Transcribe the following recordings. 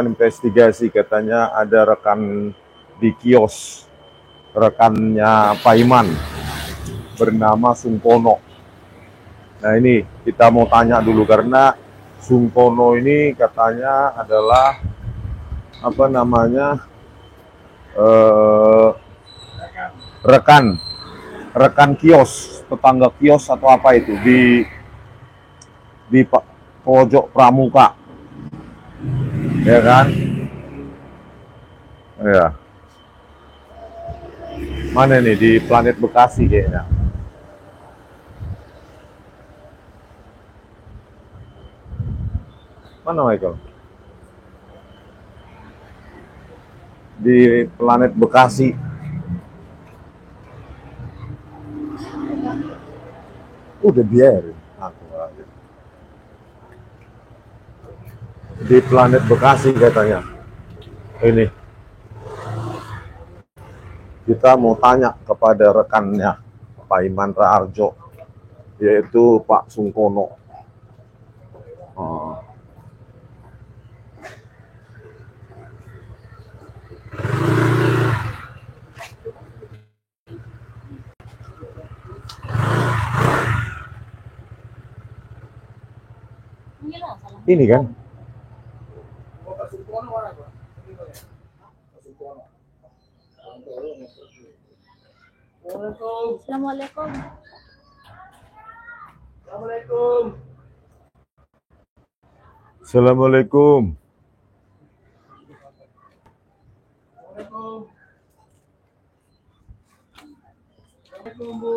investigasi, katanya ada rekan di kios, rekannya Paiman bernama Sungkono. Nah ini kita mau tanya dulu karena Sungkono ini katanya adalah apa namanya rekan kios, tetangga kios atau apa itu di pojok Pramuka, ya kan? Ya. Mana nih di Planet Bekasi kayaknya. Mana Michael? Di Planet Bekasi. Udah biarin aku aja. Di Planet Bekasi katanya. Ini kita mau tanya kepada rekannya Pak Iman Raharjo, yaitu Pak Sungkono. Ini kan? Assalamualaikum. Assalamualaikum. Assalamualaikum Bu.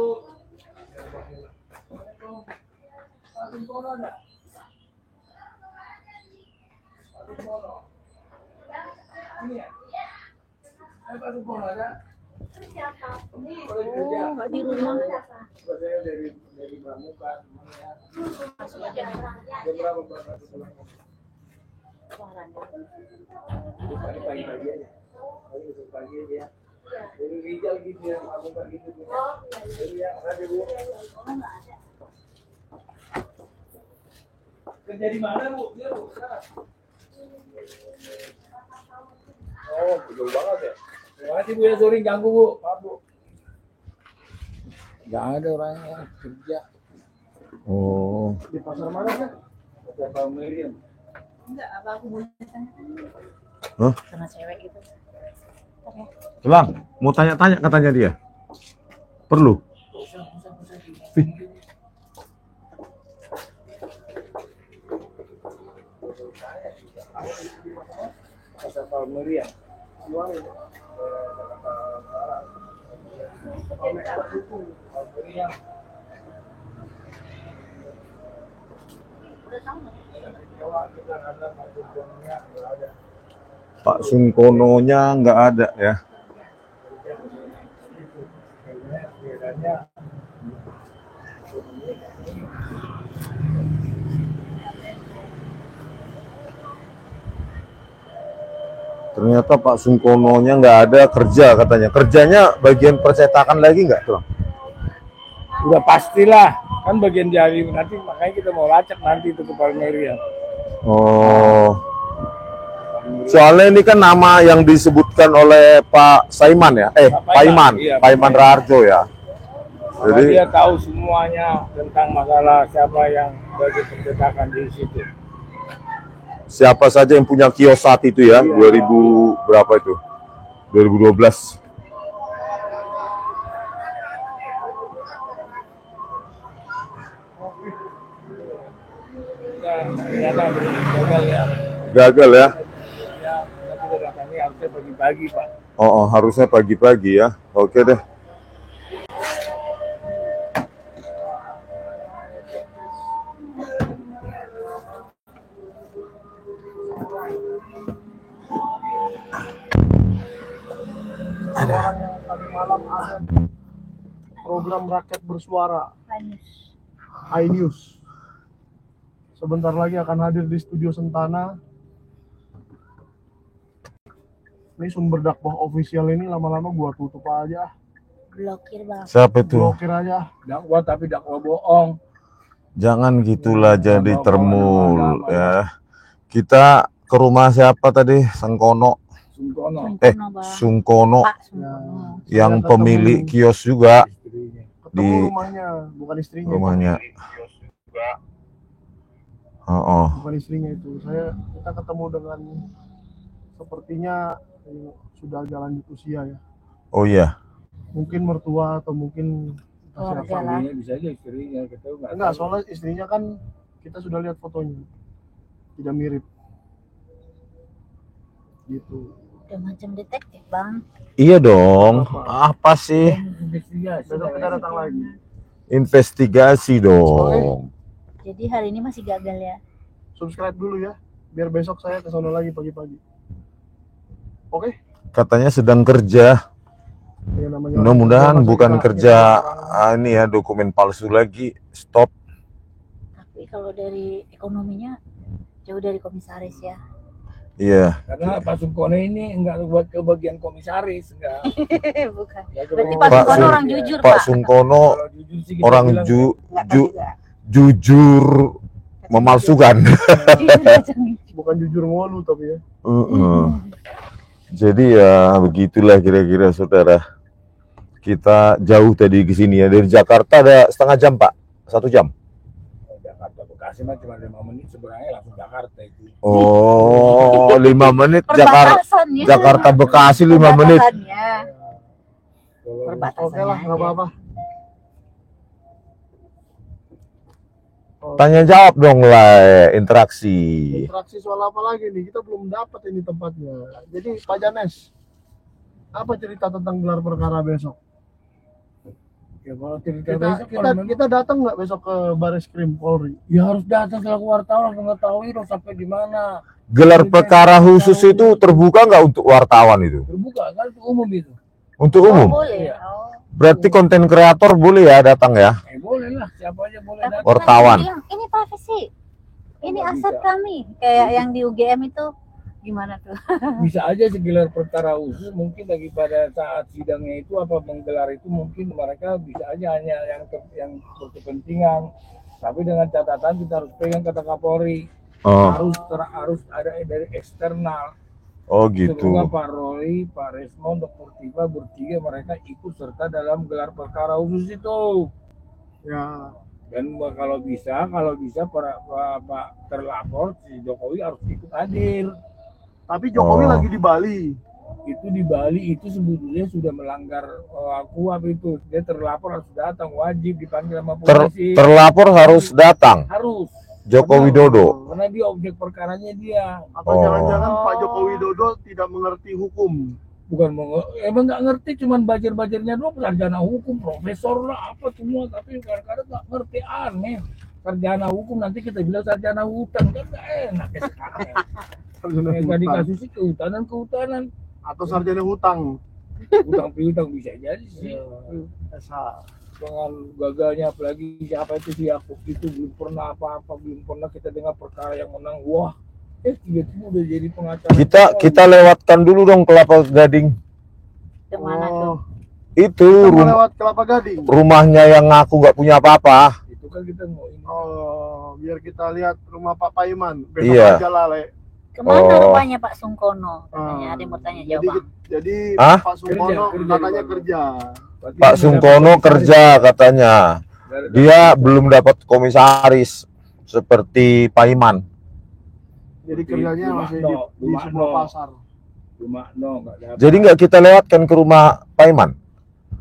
Ini ya? Pak Sungkono ada? Oh, nggak di rumah. Saya dari Pramuka semuanya. Jam berapa berangkat pulang? Pagi-pagi aja. Pagi aja. Dari Rijal gitu ya, Pramuka gitu. Jadi ya, ada Bu. Kerja di mana Bu? Dia Bu, sekarang. Oh, betul banget ya. Terima kasih Bu ya, sorry ganggu Bu. Maaf Bu. Nggak ada orang yang kerja. Oh. Di pasar mana kan? Pasar Palmerian. Enggak, apa aku boleh tanya? Hah? Sama cewek itu. Bang, mau tanya-tanya katanya dia. Perlu? Pasar Palmerian. Pak Sungkononya nggak ada ya. Ternyata Pak Sungkononya nggak ada kerja katanya. Kerjanya bagian percetakan lagi nggak tuh? Udah pastilah, kan bagian jari nanti, makanya kita mau lacak nanti itu ke Palmerian. Oh. Soalnya ini kan nama yang disebutkan oleh Pak Saiman ya, Paiman, iya, Paiman Raharjo ya. Jadi dia tahu semuanya tentang masalah siapa yang bagi percetakan di situ. Siapa saja yang punya kios saat itu ya, 2000 berapa itu? 2012. Ternyata gagal ya. Gagal ya? Ya, nanti datangnya harusnya pagi-pagi Pak. Oh, harusnya pagi-pagi ya. Oke deh. Tadi malam ada program rakyat bersuara iNews. Sebentar lagi akan hadir di studio Sentana. Ini sumber dakwah official ini lama-lama gua tutup aja. Blokir Bang. Siapa itu? Blokir aja. Dakwah tapi dakwah bohong. Jangan gitulah jadi termul ya. Kita ke rumah siapa tadi? Sengkono. Sungkono. Sungkono, Bang. Sungkono Pak Sungkono. yang Saya pemilik ketemu- kios juga Istrinya. ketemu di rumahnya, bukan istrinya. rumahnya. Oh, Bukan istrinya itu. Kita ketemu dengan sepertinya sudah jalan di usia ya. oh iya. Mungkin mertua atau mungkin Keluarga siapa. lah. Istrinya bisa aja istrinya kita Enggak, soalnya istrinya kan kita sudah lihat fotonya. Tidak mirip. Gitu. Udah macam detektif, Bang. Iya dong. Apa sih? investigasi. Besok kita datang lagi. Investigasi dong. Jadi hari ini masih gagal ya. Subscribe dulu ya, biar besok saya ke sono lagi pagi-pagi. Oke? Katanya sedang kerja. Ya, namanya Mudah-mudahan orang bukan kita- kerja kita- ini ya dokumen palsu lagi. Stop. Tapi kalau dari ekonominya jauh dari komisaris ya. Iya. Karena Pak Sungkono ini enggak buat ke bagian komisaris, enggak. Bukan. Enggak ke Berarti bagian Pak Pak Sungkono Sung- orang jujur, Pak Pak. Sungkono Kalau jujur sih kita orang bilang, Nggak tahu juga. jujur memalsukan. Jujur aja nih. bukan jujur mulu tapi ya. Jadi ya begitulah kira-kira saudara. Kita jauh tadi ke sini ya, dari Jakarta ada setengah jam Pak, 1 jam. Jakarta Bekasi mah cuma 5 menit sebenarnya langsung Jakarta itu. Oh, 5 menit Jakarta Perbatasannya. Jakarta Bekasi 5 menit. Perbatasannya. Kalau Perbatasannya Oke lah, nggak aja. apa-apa. Tanya jawab dong lah, interaksi. Interaksi soal apa lagi nih? Kita belum dapat ini tempatnya. Jadi Pak Janes, apa cerita tentang gelar perkara besok? ya kalau cerita Kita besok kita, kalau memang- kita datang nggak besok ke Baris Krim Polri? ya harus datang selaku wartawan harus mengetahui dong sampai di mana. Gelar perkara khusus itu terbuka nggak untuk wartawan itu? Terbuka kan itu umum itu. Untuk Oh, umum? boleh. Iya. Oh. Berarti konten kreator boleh ya datang ya? Boleh lah, siapa aja boleh Tapi datang. Wartawan. kan bilang, ini privasi. Ini Nggak aset bisa. kami. Kayak yang di UGM itu gimana tuh? Bisa aja segelar perkara khusus mungkin lagi pada saat sidangnya itu apa menggelar itu mungkin mereka bisa aja hanya yang berkepentingan, tapi dengan catatan kita harus pegang kata Kapolri Oh, harus ada dari eksternal. oh Semua gitu. Pak Roy, Pak Resmond, Dr. Tiba bertiga mereka ikut serta dalam gelar perkara khusus itu. Ya, Dan kalau bisa Pak terlapor si Jokowi harus ikut hadir. tapi Jokowi Oh. lagi di Bali. Itu di Bali itu sebetulnya sudah melanggar KUHP itu. Dia terlapor harus datang, wajib dipanggil sama polisi. Terlapor harus datang. Harus, Joko Widodo. karena dia objek perkaranya dia. Atau Oh. jangan-jangan Pak Joko Widodo tidak mengerti hukum. Bukan emang nggak ngerti, cuman bajar-bajarnya doang, sarjana hukum, profesor lah, apa semua, tapi kadang-kadang nggak ngerti, aneh. Sarjana hukum nanti kita bilang sarjana hutan kan nggak enak ya sekarang. Sarjana Yang tadi hutang. kasusnya kehutanan, Atau sarjana hutang. hutang piutang bisa jadi sih. Esa. Dengan gagalnya apalagi siapa itu si Yakub itu belum pernah apa-apa, belum pernah kita dengar perkara yang menang. Wah, tiba-tiba udah jadi pengacara. Kita lewatkan dulu dong Kelapa Gading. Kemana tuh? Oh, Itu kita mau lewat Kelapa Gading. rumahnya yang ngaku nggak punya apa-apa. Itu kan kita mau ini. Oh, biar kita lihat rumah Pak Paiman. Besok Iya. aja lah, Le. Kemana Oh. rupanya Pak Sungkono? Katanya ada yang mau tanya Jadi, jawab. jadi Hah? Pak Sungkono Kerja katanya di kerja. Berarti Pak dia Sungkono mendapat kerja katanya. komisaris. Dia belum dapat komisaris seperti Paiman. Jadi Di kerjanya rumah masih no, di rumah sebuah no. pasar. Cuma nggak dapat. Jadi nggak kita lewatkan ke rumah Paiman.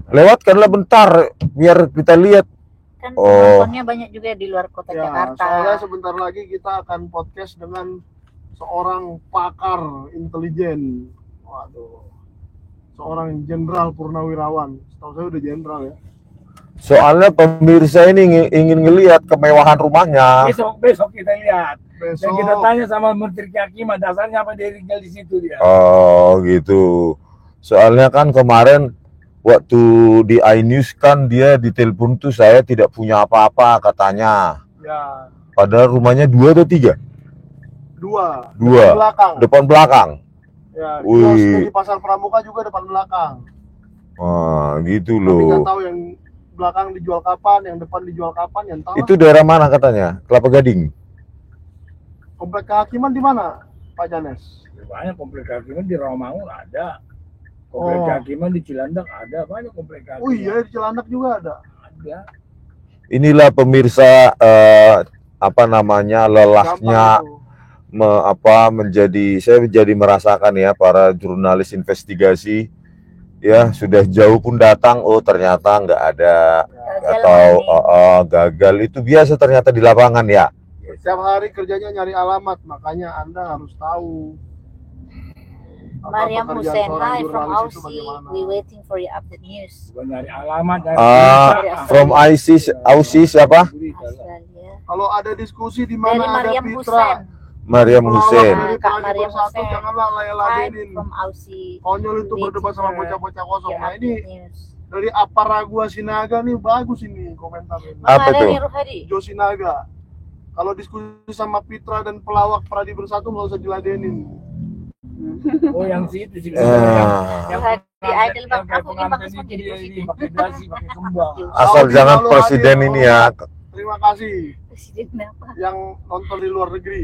Lewatkanlah bentar biar kita lihat. Kan Oh. penontonnya banyak juga di luar kota Ya, Jakarta. soalnya sebentar lagi kita akan podcast dengan seorang pakar intelijen. Waduh. Seorang jenderal purnawirawan. Setahu saya udah jenderal ya. Soalnya pemirsa ini ingin ngelihat kemewahan rumahnya. Besok kita lihat. Dan Besok kita tanya sama Menteri Kehakiman dasarnya apa dia tinggal di situ dia. Oh gitu. Soalnya kan kemarin waktu di iNews kan dia ditelepon tuh saya tidak punya apa-apa katanya. ya Padahal rumahnya 2 atau 3? dua. Dua. Depan belakang. Depan belakang. Ya, Wih. kiosnya di Pasar Pramuka juga depan belakang. Wah gitu Tapi nggak loh. tahu yang belakang dijual kapan, yang depan dijual kapan, yang tahu. Itu daerah mana katanya? Kelapa Gading. Komplek kehakiman di mana? Pak Janes? Banyak komplek kehakiman di Rawamangun ada, komplek Oh. kehakiman di Cilandak ada, banyak komplek kehakiman. Oh iya, di Cilandak juga ada. Ada. Inilah pemirsa lelahnya Gampang itu. saya menjadi merasakan ya para jurnalis investigasi ya sudah jauh pun datang, oh ternyata nggak ada atau gagal, itu biasa ternyata di lapangan ya. Setiap hari kerjanya nyari alamat, makanya Anda harus tahu. Mariam pekerjaan Hussein, seorang hi from jurnalis itu Aussie. bagaimana. We waiting for your update news. Bukan nyari alamat, nyari From Aussie siapa? Australia. Kalau ada diskusi di Dari mana ada Mariam Pitra, Hussein. Mariam pelawak Hussein. dari Kak Praja Mariam Bersatu, Hussein. janganlah Hi ladenin. from Aussie. Konyol itu berdebat sama Waiting for bocah-bocah kosong. your Nah ini update news. dari Aparagua Sinaga nih bagus ini komentarnya. Apa Mana tuh? nih Ruhadi? Jo Sinaga. Kalau diskusi sama Pitra dan pelawak Praja Bersatu nggak usah diladenin. Oh yang situ sih. Ah. Di Idol Bang, kayak aku ini pengantin bagus itu jadi dia presiden. ini pakai dasi, pakai kembang. Asal Audi jangan lalu presiden hadir. ini ya. Terima kasih Presiden apa? yang nonton di luar negeri.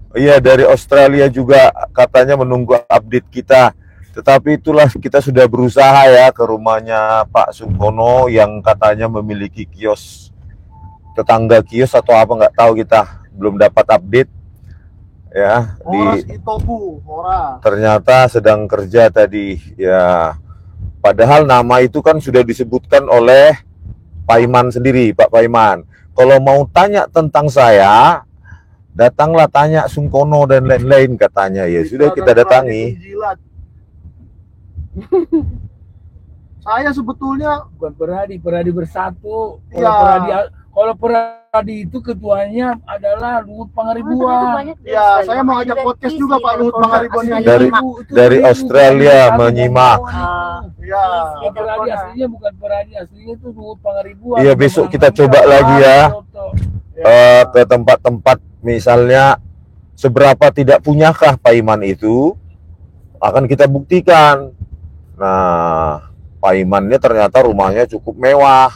Iya, dari Australia juga katanya menunggu update kita. Tetapi itulah kita sudah berusaha ya ke rumahnya Pak Sungkono yang katanya memiliki kios, tetangga kios atau apa nggak tahu, kita belum dapat update ya. Horas Itobu, Horas. Ternyata sedang kerja tadi ya. Padahal nama itu kan sudah disebutkan oleh Paiman sendiri, Pak Paiman. Kalau mau tanya tentang saya, datanglah tanya Sungkono dan lain-lain katanya. Ya sudah, kita datangi. Jilat. Saya sebetulnya Bukan Peradi Bersatu. Iya. Kalau Peradi itu ketuanya adalah Luhut Pangaribuan. ya saya mau ajak podcast juga Pak Luhut Pangaribuan yang Dari- dari Australia menyimak. ya. Kalau Peradi aslinya bukan Peradi, aslinya itu Luhut Pangaribuan. Iya, besok kita coba lagi ya. Ke tempat-tempat misalnya seberapa tidak punyakah Paiman itu akan kita buktikan. Nah, Paimannya ternyata rumahnya cukup mewah.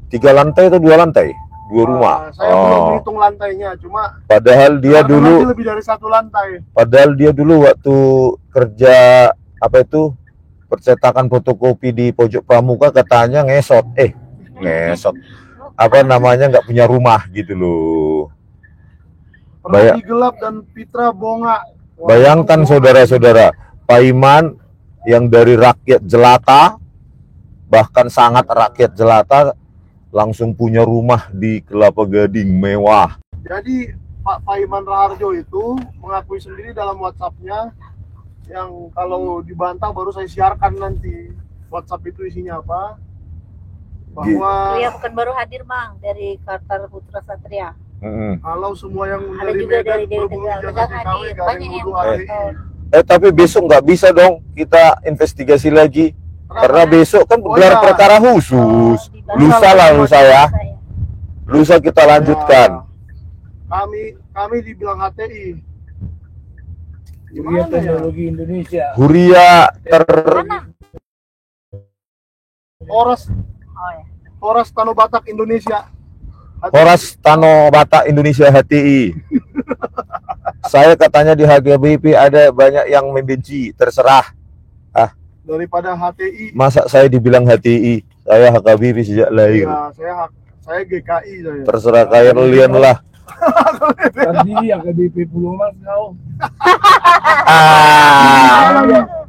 3 lantai atau 2 lantai? 2 rumah. Saya belum menghitung lantainya, cuma Padahal dia karena dulu nanti lebih dari 1 lantai. waktu kerja apa itu percetakan fotokopi di pojok pramuka katanya ngesot. Apa namanya, nggak punya rumah gitu loh. Peradi gelap dan Pitra Bonga. Wah, Bayangkan itu saudara-saudara, Paiman yang dari rakyat jelata, bahkan sangat rakyat jelata, langsung punya rumah di Kelapa Gading mewah. Jadi Pak Paiman Raharjo itu mengakui sendiri dalam WhatsApp-nya, yang kalau dibantah baru saya siarkan nanti WhatsApp itu isinya apa, bahwa Ria bukan baru hadir Bang dari Kartar Putra Satria. kalau semua yang Ada dari juga Medan dari Dewi berburu Tegal. jasa Tegal TKW hadir. gak ada Banyak yang yang nuduh HTI. tahu. Tapi besok nggak bisa dong kita investigasi lagi, karena besok kan Oh, gelar iya. perkara khusus. Lusa lah, lusa ya. Lusa kita lanjutkan. Ya, kami dibilang HTI. Huria Gimana ya? Teknologi Indonesia. Huria Mana? Horas Oh ya. Horas Tano Batak Indonesia. HTI. Horas Tano Batak Indonesia HTI. Saya katanya di HGBP ada banyak yang membenci, terserah. Daripada HTI. Masa saya dibilang HTI? Saya HKBP sejak lahir. Ya, saya GKI saya. Terserah kalian lah. Tadi AKBP Pulau Mas kau.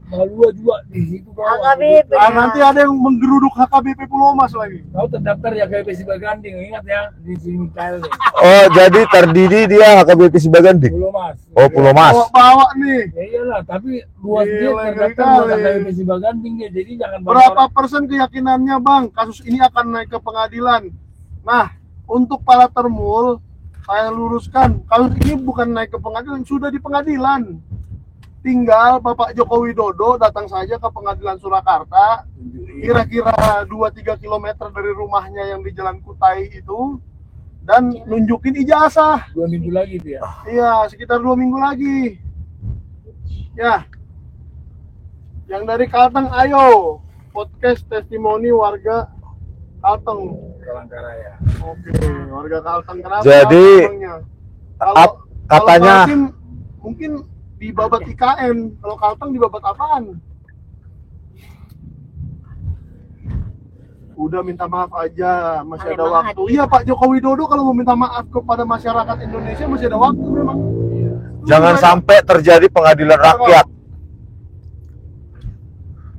Malua juga di situ kau. AKBP. Nanti ada yang menggeruduk HKBP Pulau Mas lagi. Kau terdaftar di AKBP Sibaganding, ingat ya di sini Mikael nih. Oh, jadi terdiri dia HKBP Sibaganding. Pulau Mas. Oh, Pulau Mas. Bawa nih. Ya iyalah, tapi luas dia Gila, terdaftar ngeri buat kali. AKBP Sibaganding dia, jadi jangan Berapa persen keyakinannya Bang kasus ini akan naik ke pengadilan? Nah, untuk para termul, saya luruskan, kasus ini bukan naik ke pengadilan, sudah di pengadilan. Tinggal Bapak Joko Widodo datang saja ke pengadilan Surakarta, kira-kira 2-3 km dari rumahnya yang di Jalan Kutai itu, dan nunjukin ijazah. 2 minggu lagi dia. Iya, sekitar 2 minggu lagi. Ya. Yang dari Kalteng, ayo. Podcast testimoni warga Kalteng. Palangkaraya. Oke, warga Kalteng kenapa? Jadi, Kaltengnya? Kalau katanya Kaltim Mungkin dibabat IKN, kalau Kalteng dibabat apaan? Udah minta maaf aja, masih ada Paling waktu. Iya Pak Joko Widodo kalau mau minta maaf kepada masyarakat Indonesia masih ada waktu memang. Jangan sampai terjadi pengadilan rakyat.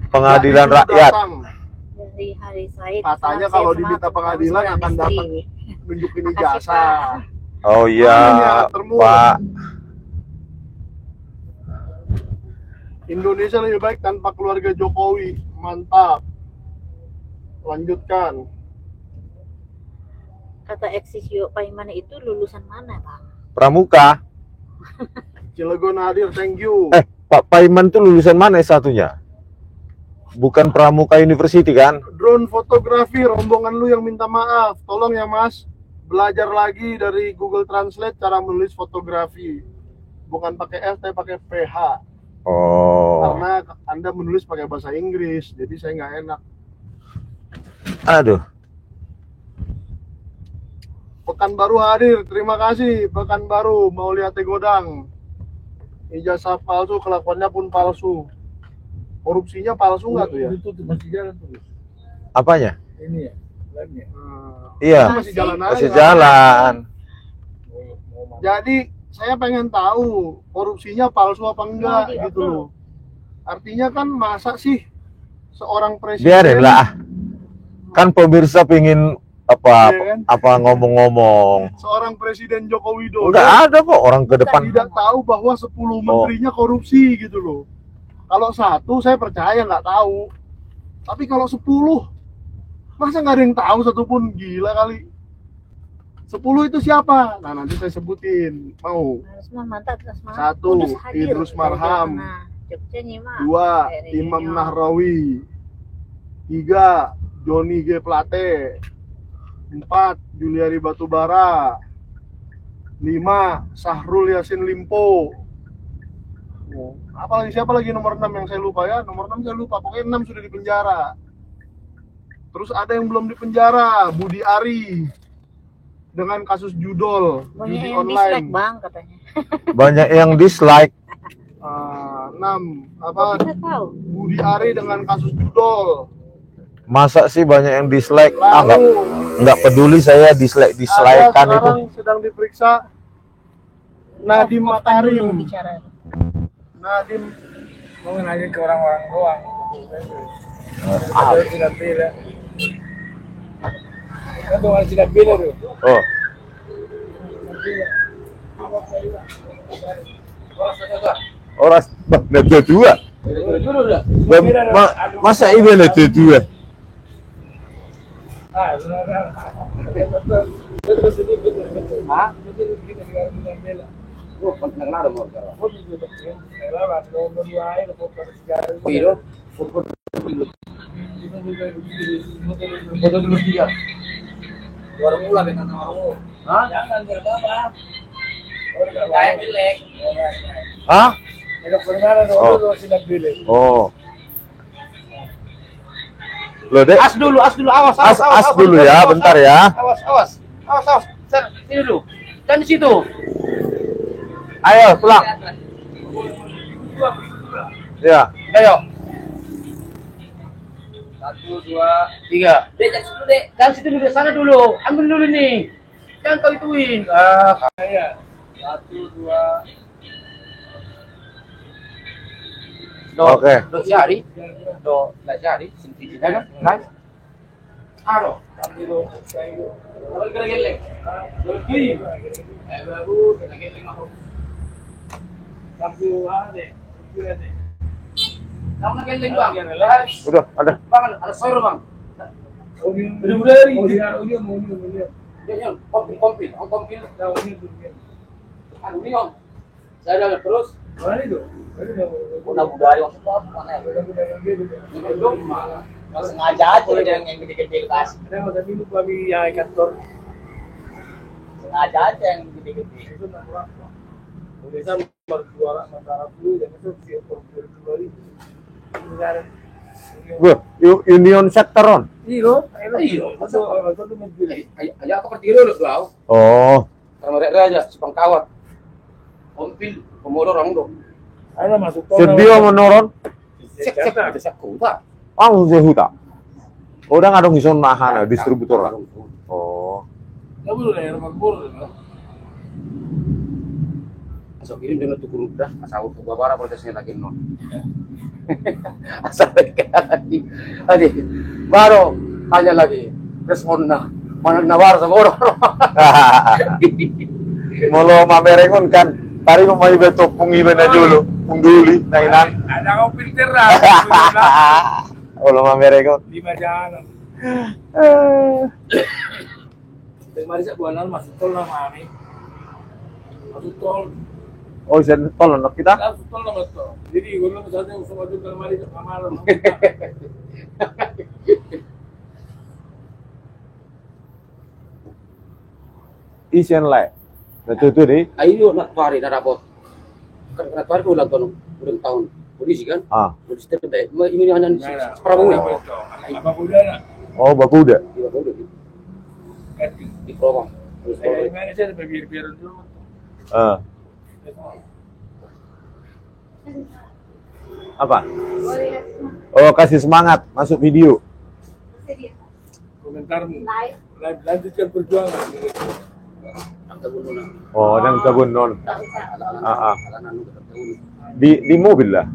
Pengadilan Nah, itu rakyat. datang. Dari hari Said. Katanya salam kalau sehat, diminta semangat, pengadilan suami akan istri. datang nunjukin Makasih, ijazah. Pak. Oh iya, Pak. Indonesia lebih baik tanpa keluarga Jokowi. Mantap. Lanjutkan. Kata eksis Yo Paiman itu lulusan mana, Bang? Pramuka. Cilegon hadir, thank you. Pak Paiman tuh lulusan mana satunya? Bukan Pramuka University kan? Drone fotografi, rombongan lu yang minta maaf. Tolong ya Mas, belajar lagi dari Google Translate cara menulis fotografi. Bukan pakai F, tapi pakai PH. Oh. Karena Anda menulis pakai bahasa Inggris, jadi saya nggak enak. Aduh. Pekanbaru hadir, terima kasih. Pekanbaru mau lihat Godang. Ijazah palsu, kelakuannya pun palsu. Korupsinya palsu nggak tuh ya? Itu tuh masih jalan tuh. Apanya? Ini ya, lainnya. Iya, Masih jalan aja. masih jalan. Jadi saya pengen tahu korupsinya palsu apa enggak Mau gitu loh. Artinya kan masa sih seorang presiden Biarin lah. Kan pemirsa pingin apa Iya kan? apa ngomong-ngomong. seorang presiden Joko Widodo Enggak ada kok orang ke depan. tidak tahu bahwa 10 menterinya korupsi gitu loh. Kalau satu saya percaya nggak tahu. Tapi kalau 10 masa nggak ada yang tahu satupun, gila kali. 10 itu siapa? Nah nanti saya sebutin. Mau? Usman mantap, Usman. Satu, Kudus hadir. Idrus Marham. Nah, Jogja nyimak. 2, Dari Imam Junior. Nahrawi. 3, Joni G. Plate. 4, Juliari Batubara. 5, Sahrul Yassin Limpo. Apalagi siapa lagi nomor 6 yang saya lupa ya? Nomor 6 saya lupa, pokoknya 6 sudah di penjara. Terus ada yang belum di penjara, Budi Ari dengan kasus judol Banyak judi yang dislike, online. Bang, katanya. Banyak yang dislike. 6, apa? Kita tahu. Budi Ari dengan kasus judol. Masa sih banyak yang dislike? Ah, Lalu enggak peduli saya dislike-dislikekan ada itu. sekarang sedang diperiksa Nadiem Dulu Makarim. bicara. Nadiem Mau nanya ke orang-orang doang. Ada tidak pilih. Kan tuh masih tidak pilih tuh. Oh, orang ada dua. Dulu dah. Masa ini ada dua? Ah, benar. Hah? Oh, pendengar mau sekarang. Foto dulu dia. Baru mulai dengan kamu. Hah? Jangan berapa. Kayak jelek. Hah? Ada pendengaran dulu sudah pilih. Oh. Loh, Dek. As dulu, awas. As dulu ya, bentar ya. Awas. Sini dulu. Dan di situ. Ayo, pulang. Ya. Ayo. 1, 2, 3. Dek, situ dek. Dan situ dulu, sana dulu. Ambil dulu nih. Jangan kau ituin. Kayak. 1, 2. Oke. Do syari. Do la syari. Sinti kan? Nice. Aro. Ambil kayu. Kalau geleng. Lebih. Baru geleng mau. Sambil ada. Kamu geleng bang. Udah, ada. Bang, ada sayur bang. Udah. Dia kompil. Anu nih om. Saya ada terus. Mana itu? Udah budaya maksudnya apa? Mana ya? Sengaja aja yang gede-gede kasih. Ada nggak tadi lu kami yang kantor. Sengaja aja yang gede-gede. Itu nak berapa? Biasa berjualan antara dulu dan itu siap berjualan. Union Sectoron. Iyo. Masa itu menjadi. Ayo aku pergi dulu, Bang. Oh, Kalau mereka aja, sepang kawat. Kompil, pemodal orang dong. Ada masuk tol. Sedio menurun. Cek ada sakuta. Langsung sehuta. Udah ngadong di sana nahan distributor. Oh. Nggak boleh daerah makmur. Asal kirim dengan tukur udah, asal ke babara protesnya lagi non. Asal lagi. Adi, baru tanya lagi. Responnya mana nawar sama orang. Molo mamerengon kan. Tari mau betok pungi mana dulu. Pungguli nainan. Ada kau filter lah. Molo mamerengon. 5 jalan. Kemarin saya buanan masuk tol lah mami. Masuk tol. Oh, saya tol anak kita. Masuk tol lah betul. Jadi gue bilang misalnya usung masuk ke kemarin ke malam. Isian lah. Itu deh. Ayo nak pari nak rapot. Kan nak pari ulang tahun polisi kan. Ah. Polisi terbaik. Ini hanya separuh ini. Apa udah nak? Oh, baku udah. Iya betul. Di Promong. Gimana sih biar dulu. Apa? Oh, kasih semangat masuk video. Komentarmu. Lanjutkan perjuangan. Oh, dan kebun non. Di mobil lah.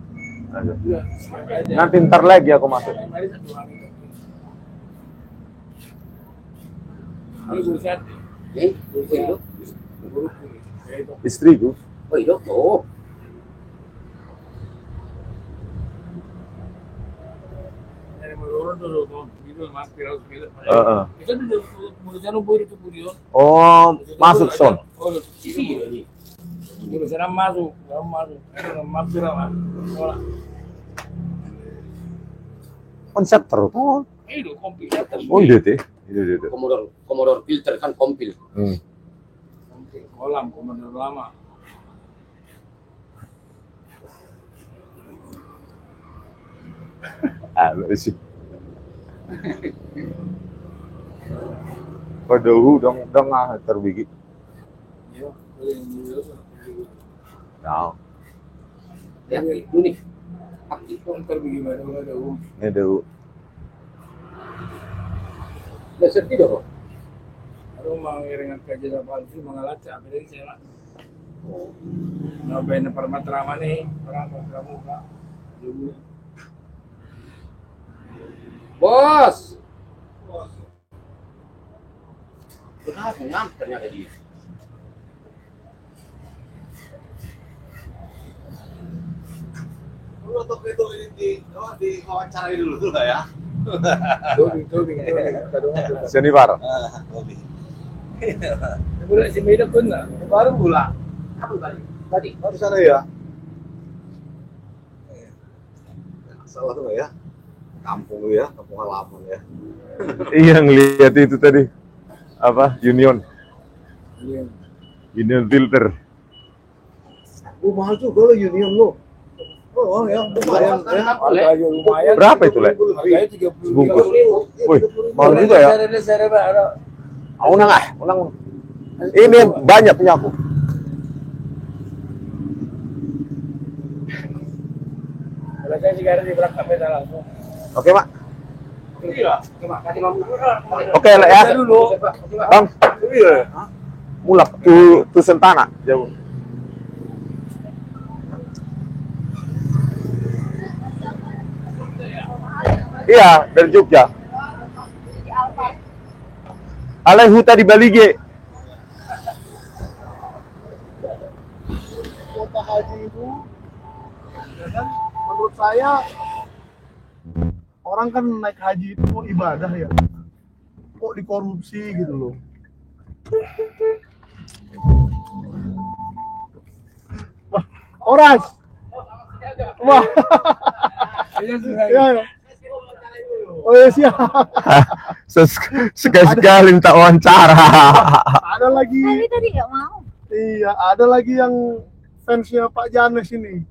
Nanti ntar lagi aku masuk. Istriku. Oh iya, oh. Kita udah itu video. Oh, masuk son. Oh, iya. Urusan masuk, masuk lah. Konsep terus. Oh, Itu kompil. iya teh. Itu. Komodor filter kan kompil. Kolam komodor lama. Sih. Padahal dong terbigi. Iya, Nah, Ya, itu nih. itu terbigi mana ada ini dulu. Dasar tidak kok. Kalau mau iringan kerja palsu mengalaca, beda saya. Nah, benar permatrama nih, orang kamu kak. Bos. Kenapa nyam ternyata dia? Lu untuk itu di wawancarai dulu lah ya. Tobing. Senivar. Lebih. Boleh si Medan pun lah. Baru pula. Tadi. Baru sana ya. Salah tuh ya. Kampung lu ya, kampung halaman ya. Iya ngelihat itu tadi. Apa? Union filter. Mahal juga lo Union lo. Oh ya, lumayan ya. Harganya lumayan. Berapa itu, Le? Harganya 30. Bungkus. Wih, mahal juga ya. Unang. Ini banyak punya aku. Kalau saya sekarang di berangkat beda langsung. Oke, Mak. Iya, cuma kasih mamu. Oke, Le ya. Dulu. Bang. Iya. Mulak tu Sentana jauh. Iya, dari Jogja. Alai huta di Balige. Kuota haji itu, ya kan, menurut saya orang kan naik haji itu mau ibadah ya, kok dikorupsi gitu loh. Wah, Oras. Wah. Ya. Oh ya siap. Sekali-sekali minta wawancara. Ada lagi. Tapi tadi nggak mau. Iya, ada lagi yang fansnya Pak Janes ini.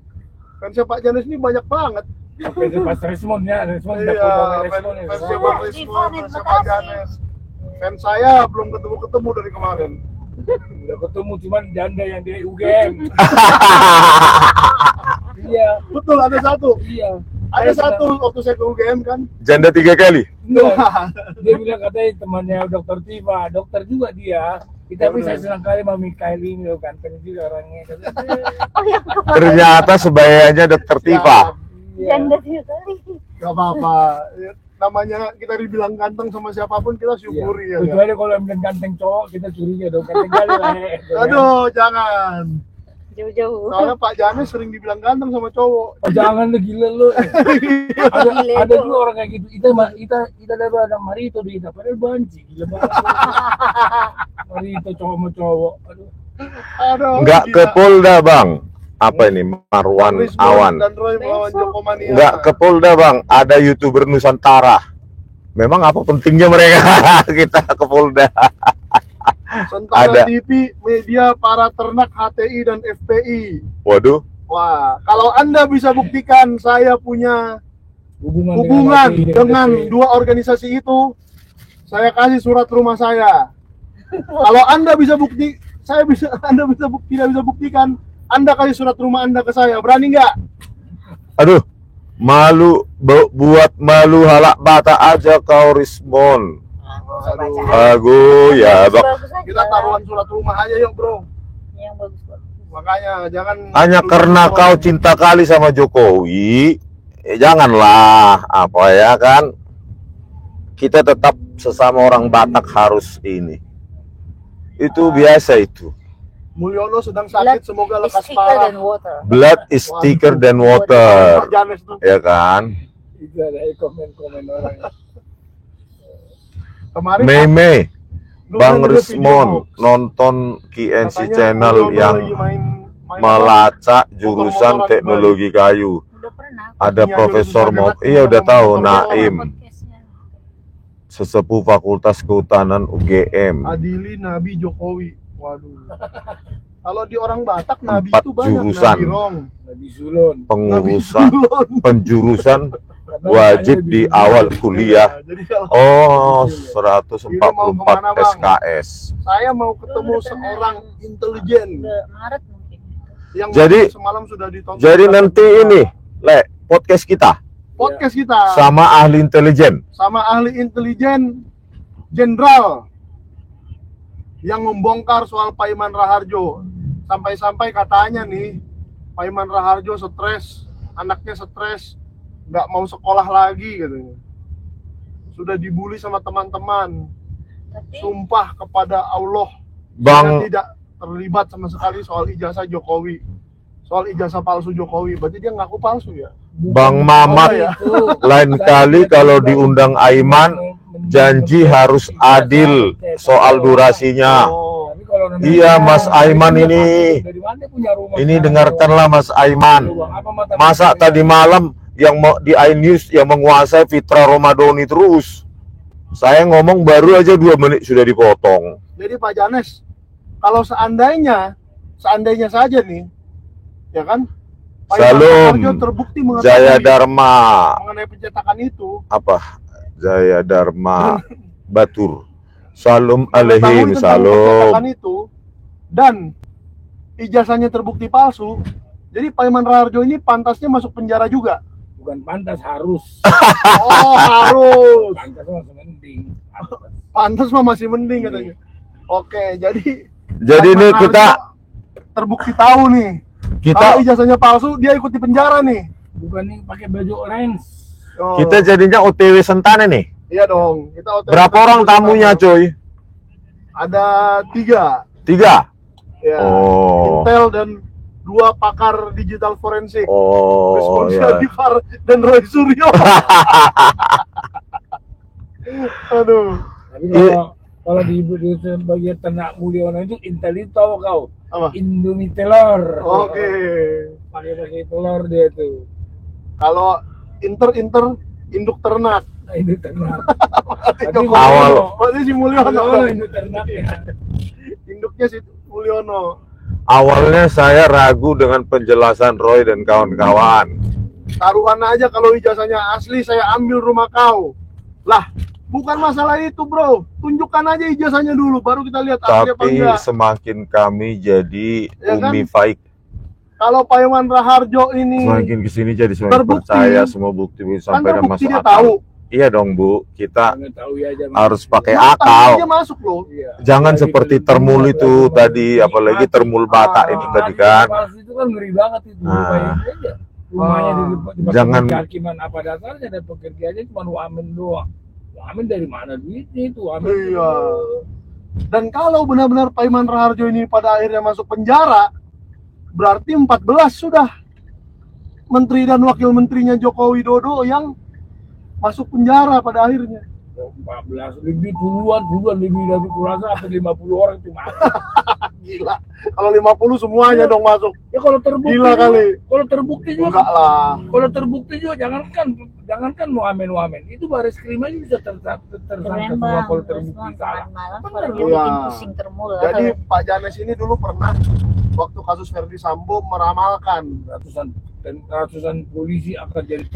Fansnya Pak Janes ini banyak banget. Pas responnya, Iya, fansnya Pak Rismon, fansnya Pak Janes. Fans saya belum ketemu dari kemarin. Udah ketemu cuman janda yang di UGM. Iya, Betul, ada satu. iya. Ada satu waktu saya ke UGM kan. Janda 3 kali. Enggak. Dia bilang katanya temannya dokter Tifa, dokter juga dia. Tapi saya senang kali sama Mikael ini loh, ganteng juga orangnya. Oh yang kemarin Ternyata sebayanya dokter Tifa. Iya. janda sekali. Gak apa-apa. Namanya kita dibilang ganteng sama siapapun kita syukuri ya. kan? Kecuali kalau yang bilang ganteng cowok kita curiga dong, ganteng kali lah. Aduh, jangan. Jauh-jauh. Soalnya Pak Janes sering dibilang ganteng sama cowok. Oh, jangan lu gila lu. Ada juga orang kayak gitu. Kita ada Marito di kita, padahal banci gila banget. Marito cowok sama cowok. Aduh. Aduh. Nggak ke gila. Polda, Bang. Apa ini? Marwan Rismon Awan. dan Roy melawan Joko Mania. Nggak ke Polda, Bang. Ada YouTuber Nusantara. Memang apa pentingnya mereka kita ke Polda? Sentara Ada. TV, media para ternak HTI dan FPI. Waduh. Wah, kalau Anda bisa buktikan saya punya Hubungan hubungan hati dengan FPI. dua organisasi itu, saya kasih surat rumah saya. Kalau Anda bisa bukti, Anda tidak bisa buktikan, Anda kasih surat rumah Anda ke saya. Berani nggak? Aduh. Malu buat malu halak bata aja kau Rismon. Aduh. Aku ya, Bang. Bagus aja. Kita taruhan surat rumah aja yuk, bro. Yang bagus-bagus. Makanya jangan Hanya karena kau cinta kali sama Jokowi, janganlah apa ya kan? Kita tetap sesama orang Batak harus ini. Itu biasa itu. Mulyono sedang sakit, semoga lekas Sticker parah. dan water. Blood is thicker than water, Pak Janes tuh. ya kan? Itu ada komen-komen orang. Kemarin Meme, dulu Bang ada video Rismon hoax. nonton KNC Katanya channel Mulyono yang lagi main melacak jurusan motor-motoran teknologi kayu. Udah pernah. Ada Iya, Profesor jurusan Mau, enak, iya udah tahu, motor-motoran. Naim, Podcastnya. sesepuh Fakultas Kehutanan UGM. Adili Nabi Jokowi. Waduh. Kalau di orang Batak Nabi 4 itu banyak. jurusan. Nabi Rong, Nabi Zulun. Nabi Pengurusan Sulon. penjurusan Karena wajib makanya di Nabi awal Zulun. kuliah. Jadi kalau Oh, Ini mau kemana, 144 Bang? SKS. saya mau ketemu Udah seorang pernah. intelijen Udah Maret mungkin. yang Jadi- semalam sudah ditonton. Jadi nanti ini, Le, podcast kita podcast kita sama ahli intelijen. sama ahli intelijen jenderal yang membongkar soal Paiman Raharjo. Sampai-sampai katanya nih Paiman Raharjo stres, anaknya stres, nggak mau sekolah lagi katanya. Sudah dibully sama teman-teman. Tapi Sumpah kepada Allah, Bang, dia tidak terlibat sama sekali soal ijazah Jokowi, soal ijazah palsu Jokowi. Berarti dia ngaku palsu ya? Bang Mamat, Oh, ya. lain kali kalau diundang Aiman, janji harus adil soal durasinya. Oh, Tapi kalau namanya- Iya, Mas Aiman ini. Dari mana punya rumah Ini sekarang? dengarkanlah Mas Aiman. Apa mata- Masa tadi malam yang di iNews yang menguasai Fitra Romadhoni terus. Saya ngomong baru aja 2 menit sudah dipotong. jadi Pak Janes, kalau seandainya saja nih, ya kan? Pak Salam, Raharjo terbukti Jaya mengetahui Dharma, mengenai pencetakan itu, apa? Jaya Dharma Batur. Salam mengetahui alaihim, tentang salam. pencetakan itu, dan ijazahnya terbukti palsu. Jadi Paiman Raharjo ini pantasnya masuk penjara juga. Bukan pantas, harus. Oh, harus. Pantas masih mending. Pantas mah masih mending katanya. Oke, jadi Jadi ini Paiman kita Raharjo terbukti tahu nih. Kalau kita ijazahnya palsu, dia ikut di penjara nih. Bukan nih pakai baju orange. Oh, kita jadinya OTW Sentane nih. iya dong. Kita Berapa orang tamunya, coy? Ada 3. 3. Ya. Oh. Intel dan 2 pakar digital forensik. Oh, Responsif ya. Difar dan Roy Suryo. Aduh. Tapi kalau di bagian ternak Mulyono itu Intelito kau. Apa? Indomie telur. Oke. Pakai telur dia tuh. Kalau inter induk ternak. Nah, ini ternak. Awal. Berarti si Mulyono. Mulyono induk ternak ya. Induknya si Mulyono. Awalnya saya ragu dengan penjelasan Roy dan kawan-kawan. Taruhan aja kalau ijazahnya asli saya ambil rumah kau. Lah, Bukan masalah itu, bro. Tunjukkan aja ijazahnya dulu, baru kita lihat asli apa Tapi enggak. semakin kami jadi Ya kan? Umi Faik, Kalau Pak Iwan Raharjo ini semakin kesini jadi semakin terbukti, percaya semua bukti kan sampai dan terbukti masuk dia akal. tahu. Iya dong Bu, kita Mengetahui aja harus pakai Nah, akal. dia masuk loh. Iya. Jangan Apalagi seperti kalau termul ini, itu apalagi tadi, ini apalagi mati. termul Batak ini tadi kan. Palsu itu kan ngeri banget itu. Nah. Bayangin aja. Rumahnya di Jangan- kehakiman apa dasarnya, dan pekerjaannya cuma wamen doang. Wamen dari mana duitnya itu? Wamen Iya. Dan kalau benar-benar Pak Iman Raharjo ini pada akhirnya masuk penjara, berarti 14 sudah menteri dan wakil menterinya Joko Widodo yang masuk penjara pada akhirnya. 14 lebih puluhan lebih dari kurasa sampai 50 orang itu mati. Gila. Kalau 50 semuanya dong masuk. Ya kalau terbukti Gila juga- kali. Kalau terbukti juga Enggak lah. Kalau terbukti juga jangankan mau amen itu baris krim aja bisa tersangka Keren semua bang, kalau terus terbukti bang salah. malam Bener, kalau dia iya. bikin pusing termul. Jadi Pak Janes ini dulu pernah waktu kasus Verdi Sambo meramalkan Ratusan polisi akan jadi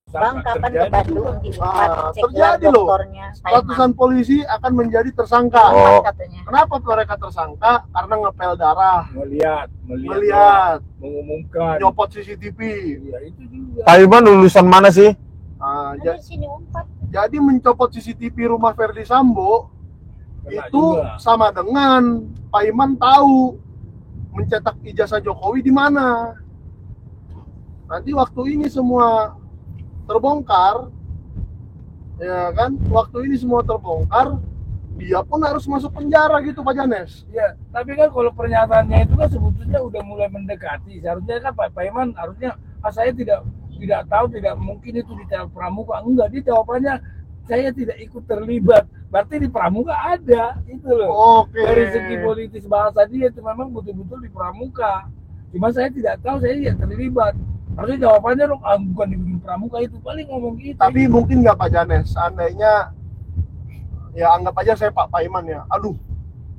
Bang, tersangka. kapan ke Terjadi Bandung juga. di terjadi loh. dokternya ratusan polisi akan menjadi tersangka. Oh. katanya. Kenapa mereka tersangka? Karena ngepel darah, melihat mengumumkan. nyopot CCTV. Ya, itu juga. Pak Iman lulusan mana sih? Nah, Ada di sini umpat. jadi mencopot CCTV rumah Verdi Sambo Kena itu juga. sama dengan Pak Iman tahu mencetak ijazah Jokowi di mana. Nanti waktu ini semua terbongkar, ya kan? Waktu ini semua terbongkar, dia pun harus masuk penjara gitu Pak Janes. Ya, tapi kan kalau pernyataannya itu kan sebetulnya udah mulai mendekati. Seharusnya kan Pak Iman harusnya saya tidak tahu, tidak mungkin itu di pramuka. Enggak, dia jawabannya saya tidak ikut terlibat. Berarti di pramuka ada itu loh. Oke. Dari segi politis bahasa dia itu memang betul-betul di pramuka. Cuma saya tidak tahu, saya tidak terlibat. Harusnya jawabannya dong, bukan di pramuka itu, paling ngomong gitu. Tapi mungkin nggak Pak Janes, seandainya ya anggap aja saya Pak Iman ya, aduh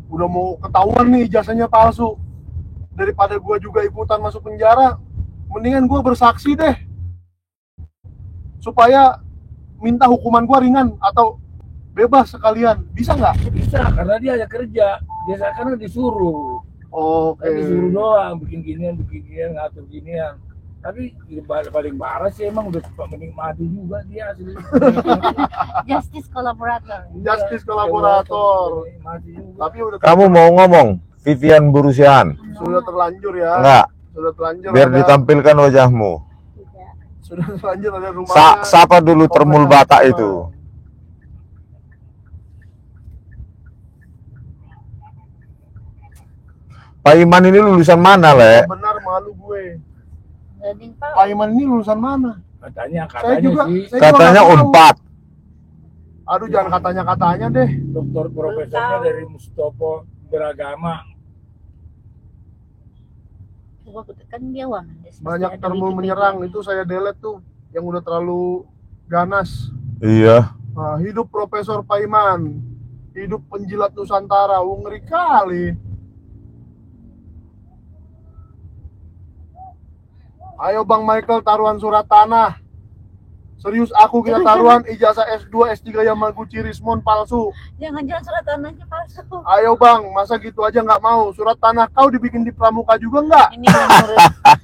udah mau ketahuan nih ijazahnya palsu, daripada gua juga ikutan masuk penjara, mendingan gua bersaksi deh supaya minta hukuman gua ringan atau bebas sekalian, bisa nggak? Bisa, karena dia hanya kerja. Dia karena disuruh. Oke. Disuruh doang, bikin ginian, ngatur ginian. Tapi paling parah sih emang udah suka menikmati juga dia asli. Justice kolaborator. Justice kolaborator. Menikmati juga. Tapi udah Kamu mau ngomong Vivian Burusian? sudah terlanjur ya. Enggak, Sudah terlanjur. biar ada- ditampilkan wajahmu. Tidak. Sudah terlanjur ada rumahnya. Siapa dulu termul Batak itu? Pak Iman ini lulusan mana, Le? Benar malu gue. Jadi Pak, Pak Iman ini lulusan mana? Katanya Saya juga sih saya juga Katanya nggak tahu. Unpad. Aduh jangan katanya-katanya deh. dokter profesornya dari Mustopo beragama. gua kan dia wamen. Banyak termul menyerang itu saya delete tuh yang udah terlalu ganas. Iya. Nah, hidup Profesor Paiman, hidup penjilat Nusantara, ngeri kali. Ayo Bang Michael taruhan surat tanah. Serius aku kita taruhan ijazah S2 S3 Yamaguchi Rismon palsu. Jangan-jangan surat tanahnya palsu. Ayo Bang, masa gitu aja nggak mau? Surat tanah kau dibikin di Pramuka juga nggak? Ini menurut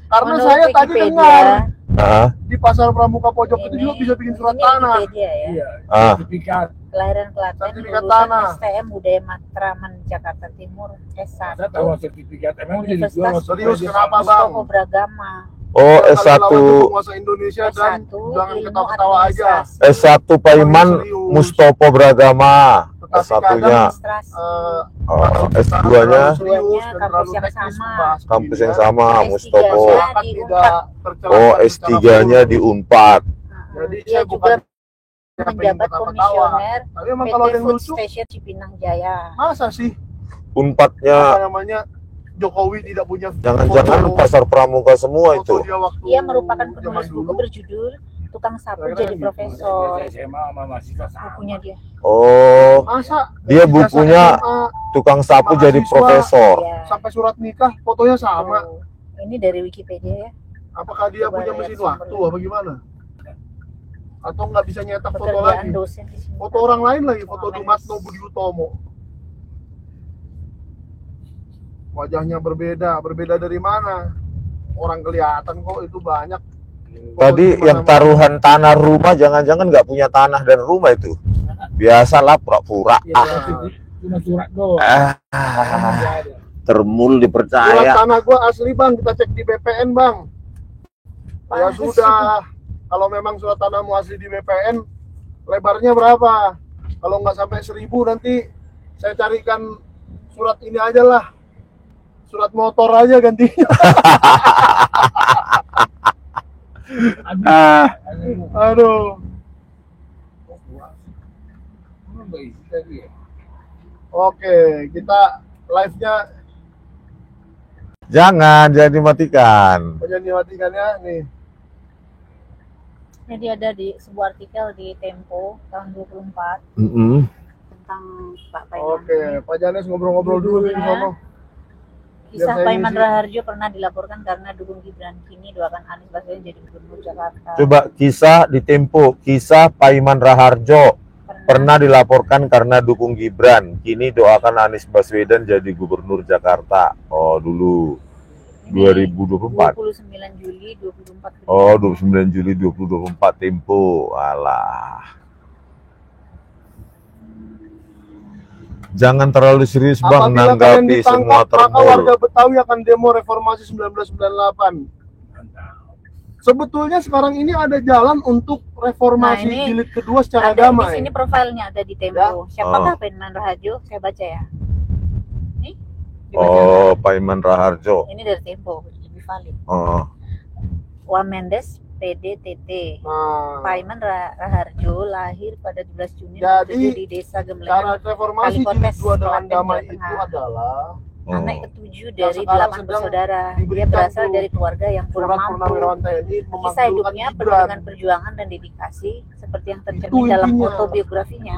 Karena menurut saya tadi Wikipedia, dengar Ah, di pasar Pramuka pojok itu juga bisa bikin surat ini tanah. Wikipedia ya. Iya, Ah. sertifikat. Kelahiran Klaten, Sertifikat lulusan tanah. STM Budaya Matraman Jakarta Timur S1. Saya tahu sertifikat. Emang jadi Universitas jual waktu Serius, dia kenapa, sama. Bang? Mustopo Beragama. oh Kali S1 lawan penguasa Indonesia dan S1 jangan ilmu ketawa-ketawa aja. administrasi. S1 Pak Iman Mustopo Beragama. Tetapi S1-nya Administrasi. S2-nya S2-nya kampus yang sama. kampus yang sama S3-nya Mustopo. Masyarakat di tidak tercelakakan Oh, secara S3-nya di buruk. Unpad. Jadi Dia saya juga bukan menjabat komisioner Tapi emang kalau ada PT yang Food lucu, Station Cipinang Jaya. masa sih Unpadnya apa namanya Jokowi tidak punya jangan-jangan foto- pasar pramuka semua foto itu. dia waktu Dia merupakan zaman penulis buku dulu. berjudul Tukang Sapu Kira-kira Jadi gitu. Profesor. SMA sama mahasiswa sama. Bukunya dia. Oh, Masa dia ijazah bukunya SMA tukang sapu jadi mahasiswa. profesor. Ya. sampai surat nikah fotonya sama. Tuh. Ini dari Wikipedia ya. Apakah dia Coba punya lihat mesin sumbernya. waktu apa gimana? Atau nggak bisa nyetak foto Pekerjaan lagi. dosen di sini. Foto orang lain lagi, foto Sama Dumatno Menes. Budi Utomo. Wajahnya berbeda dari mana? Orang kelihatan kok itu banyak. Foto Tadi di yang mana-mana. taruhan tanah rumah, jangan-jangan nggak punya tanah dan rumah itu. Biasalah pura-pura. Ya, cuma surat doang. Ah, Nggak ada. termul Surat dipercaya. tanah gua asli bang, kita cek di BPN bang. Ya Pas. sudah, kalau memang surat tanahmu asli di BPN, lebarnya berapa? Kalau nggak sampai 1000 nanti saya carikan surat ini aja lah, surat motor aja gantinya. Ah, Aduh. Oke, kita live-nya jangan dimatikan. matikan ya nih. Jadi ada di sebuah artikel di Tempo tahun 24 Mm-mm. tentang Pak Paiman. Oke, Pak Janes ngobrol-ngobrol dulu di sono. Kisah Biar saya Paiman ngisi. Raharjo pernah dilaporkan karena dukung Gibran, kini doakan Anies Baswedan jadi gubernur Jakarta. Coba kisah di Tempo, kisah Paiman Raharjo pernah dilaporkan karena dukung Gibran, kini doakan Anies Baswedan jadi gubernur Jakarta. Oh, dulu Ini 2024. 29 Juli 2024. Oh, 29 Juli 2024 Tempo. Alah. Jangan terlalu serius Bang Apabila kalian nanggapi semua ditangkap, maka warga termul. Betawi akan demo reformasi 1998. Sebetulnya sekarang ini ada jalan untuk reformasi Nah, ini jilid kedua secara Ada di damai. sini profilnya ada di Tempo. Ya. Siapakah Oh. Paiman Raharjo? Saya baca ya. Nih. dibaca. Oh, Paiman Raharjo. Ini dari Tempo, lebih valid. Oh. Wamendes PDTT. Nah, Paiman Raharjo lahir pada 12 Juni Jadi, 1997 di Desa cara Gemblengan, reformasi jilid Kalikontes, kedua dengan Klaten, damai Jawa itu Tengah. adalah Anak Oh. ketujuh dari sekarang 8 sedang bersaudara. Dia diberikan berasal tuh dari keluarga yang kurang surat mampu. purnawirawan TNI Kisah memakzulkan hidupnya penuh Gibran. dengan perjuangan dan dedikasi, seperti yang Itu tercermin dalam intinya. autobiografinya.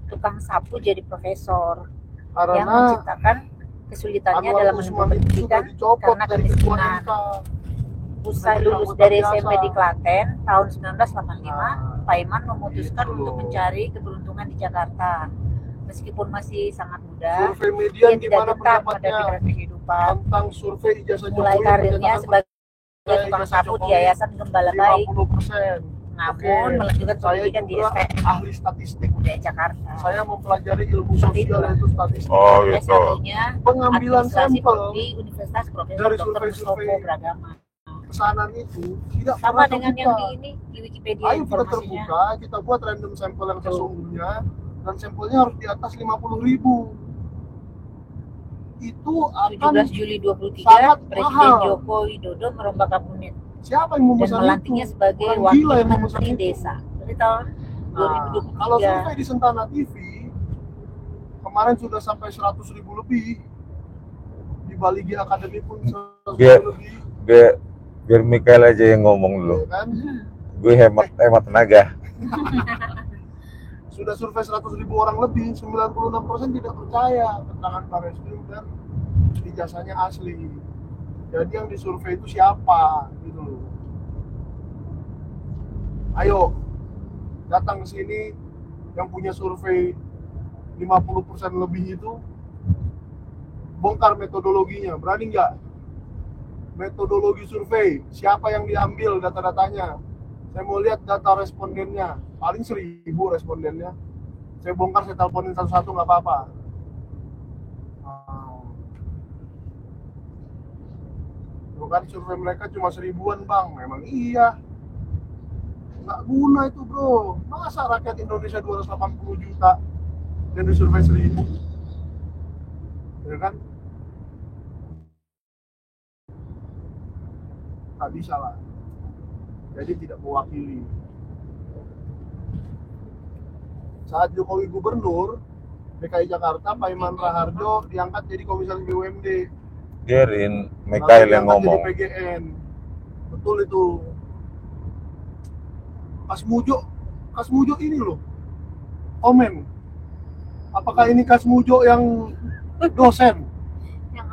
Tukang sapu jadi profesor, yang Karena menciptakan kesulitannya Anwar dalam Usman menempuh itu sudah pendidikan dicopot karena dari ketua kemiskinan. MK. Usai lulus dari SMP di Klaten tahun 1985, Paiman memutuskan untuk mencari keberuntungan di Jakarta. Meskipun masih sangat muda, Survei dia median tidak gimana gentar pada pendapatnya pikiran kehidupan. tentang survei ijazah Mulai Jokowi karirnya pencetakan sebagai ijazah tukang sapu di Jokowi Yayasan Gembala Baik, 50%. namun melanjutkan Saya pendidikan di juga STM ahli statistik. UGM Jakarta. Saya mempelajari ilmu sosial yaitu statistik. Oh, gitu. S1-nya Pengambilan administrasi sampel di Universitas Profesor dari Dr. survei-survei Mustopo Beragama. pesanan itu tidak Sama pernah dengan terbuka. yang di ini di Wikipedia Ayo kita informasinya. terbuka, kita buat random sampel yang sesungguhnya dan sampelnya harus di atas 50.000. Itu akan 17 Juli 23, sangat Presiden mahal. Joko Widodo merombak kabinet Siapa yang dan memesan melantiknya itu? sebagai Orang Wakil gila yang memesan Menteri itu. Desa. Dari tahun Nah, kalau 2023. survei di Sentana TV kemarin sudah sampai 100.000 lebih. Di Bali G Academy pun 100.000 Biar- lebih. Biar Mikael aja yang ngomong dulu. Ya kan? Gue hemat tenaga. Sudah survei 100.000 orang lebih, 96% tidak percaya keterangan Pak Reskrim dan ijazahnya asli. Jadi yang disurvei itu siapa gitu loh. Ayo datang ke sini yang punya survei 50% lebih itu, bongkar metodologinya, berani nggak? Metodologi survei, siapa yang diambil data-datanya? Saya mau lihat data respondennya, paling 1.000 respondennya. Saya bongkar, saya teleponin satu-satu nggak apa-apa. Bukan survei mereka cuma 1000-an bang, memang iya. Nggak guna itu bro, masa rakyat Indonesia 280 juta dan disurvei 1000? Ya kan? Nggak bisa lah. Jadi tidak mewakili. Saat Jokowi gubernur DKI Jakarta, Paiman Raharjo diangkat jadi komisaris BUMD. Biarin Mikael yang Lalu diangkat ngomong. jadi PGN. Betul itu. Kasmujo ini loh. Komen. Apakah ini Kasmujo yang dosen? Yang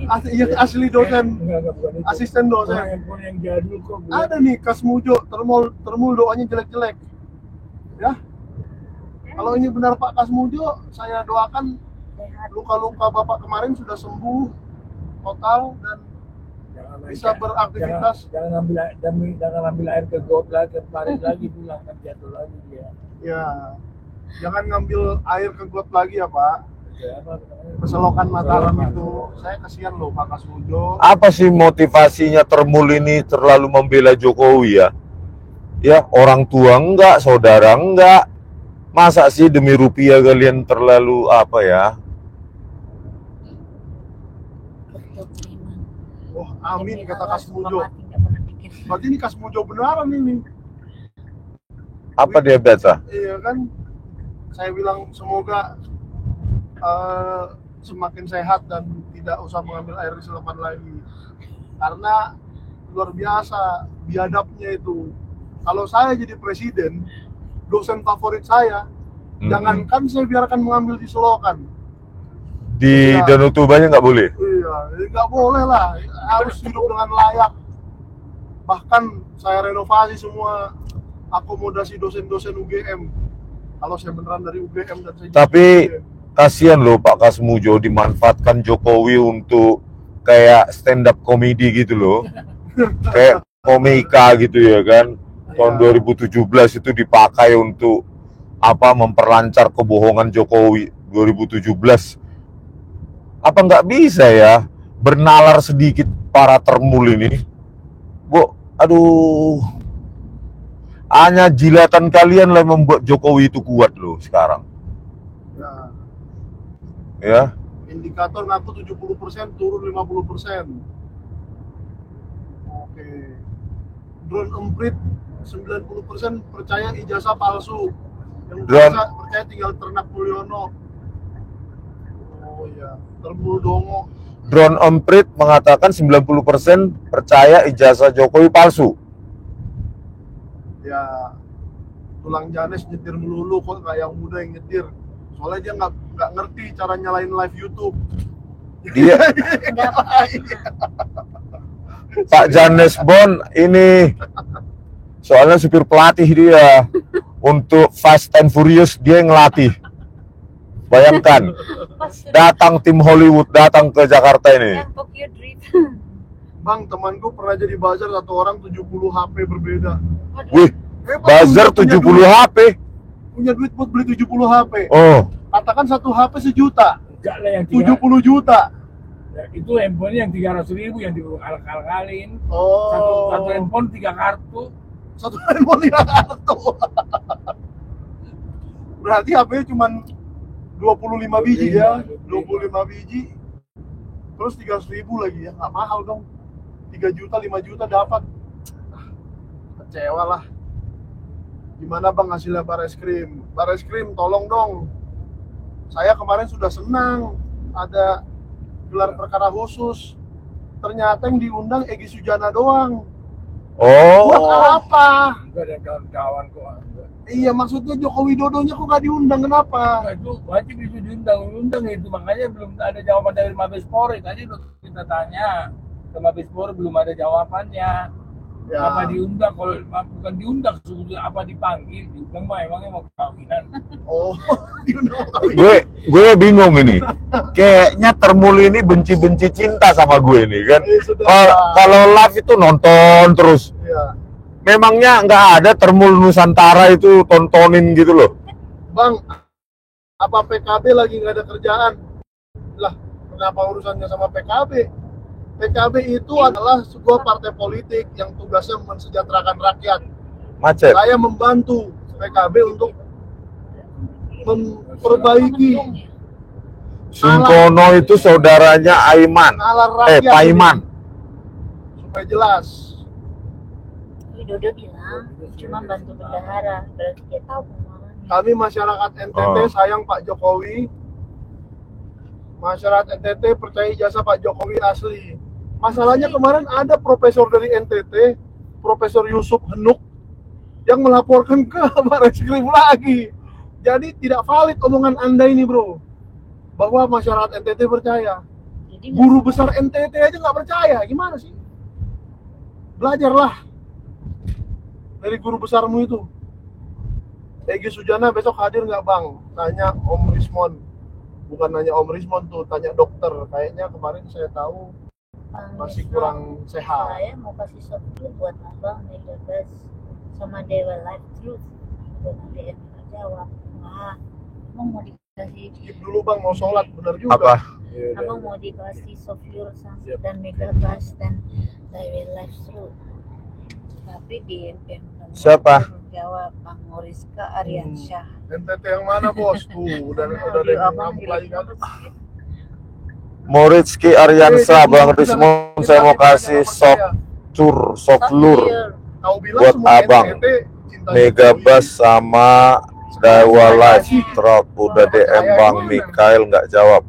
asli Asli dosen, Enggak, bukan itu. asisten dosen. Handphone yang jadul kok. Ada nih Kasmujo, termul doanya jelek-jelek. Ya, kalau ini benar Pak Kasmujo, saya doakan Sehat. luka-luka Bapak kemarin sudah sembuh total dan bisa beraktivitas. Jangan ambil air ke got lagi, kemarin lagi pulang kan jatuh lagi dia. Ya, jangan ngambil air ke got lagi ya Pak. Ya, apa namanya? Keselokan Mataram itu, saya kasihan loh Pak Kasmujo. Apa sih motivasinya Termul ini terlalu membela Jokowi ya? Ya, orang tua enggak, saudara enggak. Masa sih demi rupiah kalian terlalu apa ya? Berdoa. Wah, amin Demi kata Allah, Kasmujo. mati nggak pernah bikin. Berarti ini Kasmujo beneran ini. Apa dia baca? Iya kan, saya bilang semoga semakin sehat dan tidak usah mengambil air di selokan lagi, karena luar biasa biadabnya itu. Kalau saya jadi presiden, dosen favorit saya, jangankan saya biarkan mengambil di selokan. Di Iya. Danau Tobanya nggak boleh. Iya, nggak boleh lah, harus hidup dengan layak. Bahkan saya renovasi semua akomodasi dosen-dosen UGM. Kalau saya beneran dari UGM dan saya Tapi jadi UGM. kasihan loh Pak Kasmujo dimanfaatkan Jokowi untuk kayak stand up comedy gitu loh. Kayak komika gitu ya kan. Tahun 2017 itu dipakai untuk apa, memperlancar kebohongan Jokowi 2017. Apa nggak bisa ya bernalar sedikit para Termul ini? Bu, aduh. Hanya jilatan kalian lah membuat Jokowi itu kuat loh sekarang. Ya, Ya. indikator ngaku 70% turun 50%. Oke. Drone emprit 90% percaya ijazah palsu. Yang Drone- percaya tinggal ternak Mulyono. Oh iya, Termul Dongo. Drone emprit mengatakan 90% percaya ijazah Jokowi palsu. Ya, tulang Janes nyetir melulu kok, nggak yang muda yang nyetir. Soalnya dia nggak ngerti cara nyalain live YouTube. Dia Pak Janes Bond ini soalnya supir pelatih dia untuk Fast and Furious, dia yang ngelatih. Bayangkan, Pas sudah datang tim Hollywood datang ke Jakarta ini. yang Tokyo Drift. Bang, temanku pernah jadi buzzer satu orang 70 HP berbeda. Waduh, Wih, Hebat, buzzer punya 70 duit- HP. Punya duit buat beli 70 HP. Oh, Katakan satu HP sejuta, Enggak lah yang 70 juta. Ya, itu handphone yang 300.000 yang dikalkalin. Oh, Satu handphone 3 kartu. satu handphone 5 kartu. Berarti HP-nya cuma 25 biji ya, 25 biji. Terus 300.000 lagi ya, nggak mahal dong. 3 juta, 5 juta dapat. Kecewa lah. Gimana bang hasilnya Bareskrim? Bareskrim tolong dong. Saya kemarin sudah senang ada gelar perkara khusus. Ternyata yang diundang Egy Sujana doang. Buat oh, apa? Enggak ada kawan-kawan kok. Enggak. Iya, maksudnya Joko Widodonya kok nggak diundang, kenapa? Nah, itu wajib itu diundang itu, makanya belum ada jawaban dari Mabes Polri. Tadi udah kita tanya ke Mabes Polri, belum ada jawabannya. Ya. Apa diundang? Kalau bukan diundang, sebetulnya apa dipanggil? Diundang mah emangnya mau kawinan. Oh, diundang. gue bingung ini. Kayaknya Termul ini benci-benci cinta sama gue nih kan. Sudah. Kalau live itu nonton terus. Ya. Memangnya nggak ada Termul Nusantara itu tontonin gitu loh. Bang, apa PKB lagi nggak ada kerjaan? Lah, kenapa urusannya sama PKB? PKB itu adalah sebuah partai politik yang tugasnya mensejahterakan rakyat. Macet. Saya membantu PKB untuk memperbaiki Sungkono itu saudaranya Aiman. nalar rakyat. Paiman. Supaya jelas. Widodo bilang cuma bantu bendahara, berarti dia tahu pengeluarannya. Kami masyarakat NTT Oh. sayang Pak Jokowi. Masyarakat NTT percaya jasa Pak Jokowi asli. Masalahnya kemarin ada profesor dari NTT, Profesor Yusuf Henuk, yang melaporkan ke Bareskrim lagi. Jadi tidak valid omongan Anda ini, bro. Bahwa masyarakat NTT percaya. Jadi Guru besar NTT aja nggak percaya. Gimana sih? Belajarlah dari guru besarmu itu. Egy Sujana besok hadir nggak Bang? Tanya Om Rismon. Bukan nanya Om Rismon tuh, tanya dokter. Kayaknya kemarin saya tahu masih kurang sehat. Saya mau kasih soft clue buat abang Megagas sama Dewa Life Truth. Buat nanti Edwin jawab. Wah, abang mau dikasih, Skip dulu Bang, mau sholat, bener juga. Apa? abang mau dikasih soft clue dan Megagas dan Dewa Life Truth. Tapi di Siapa? jawab Bang Moriska Aryansyah. NTT yang mana Bos? Tuh, udah ada Audio yang abang ngamuk lagi kan. Moritski Aryansa, Bang Rismon, saya mau kasih soft lure Kau bilang buat semua abang. NTT cintanya Megabus sama Dewa Life Drop. Udah DM Bang Mikael nggak jawab.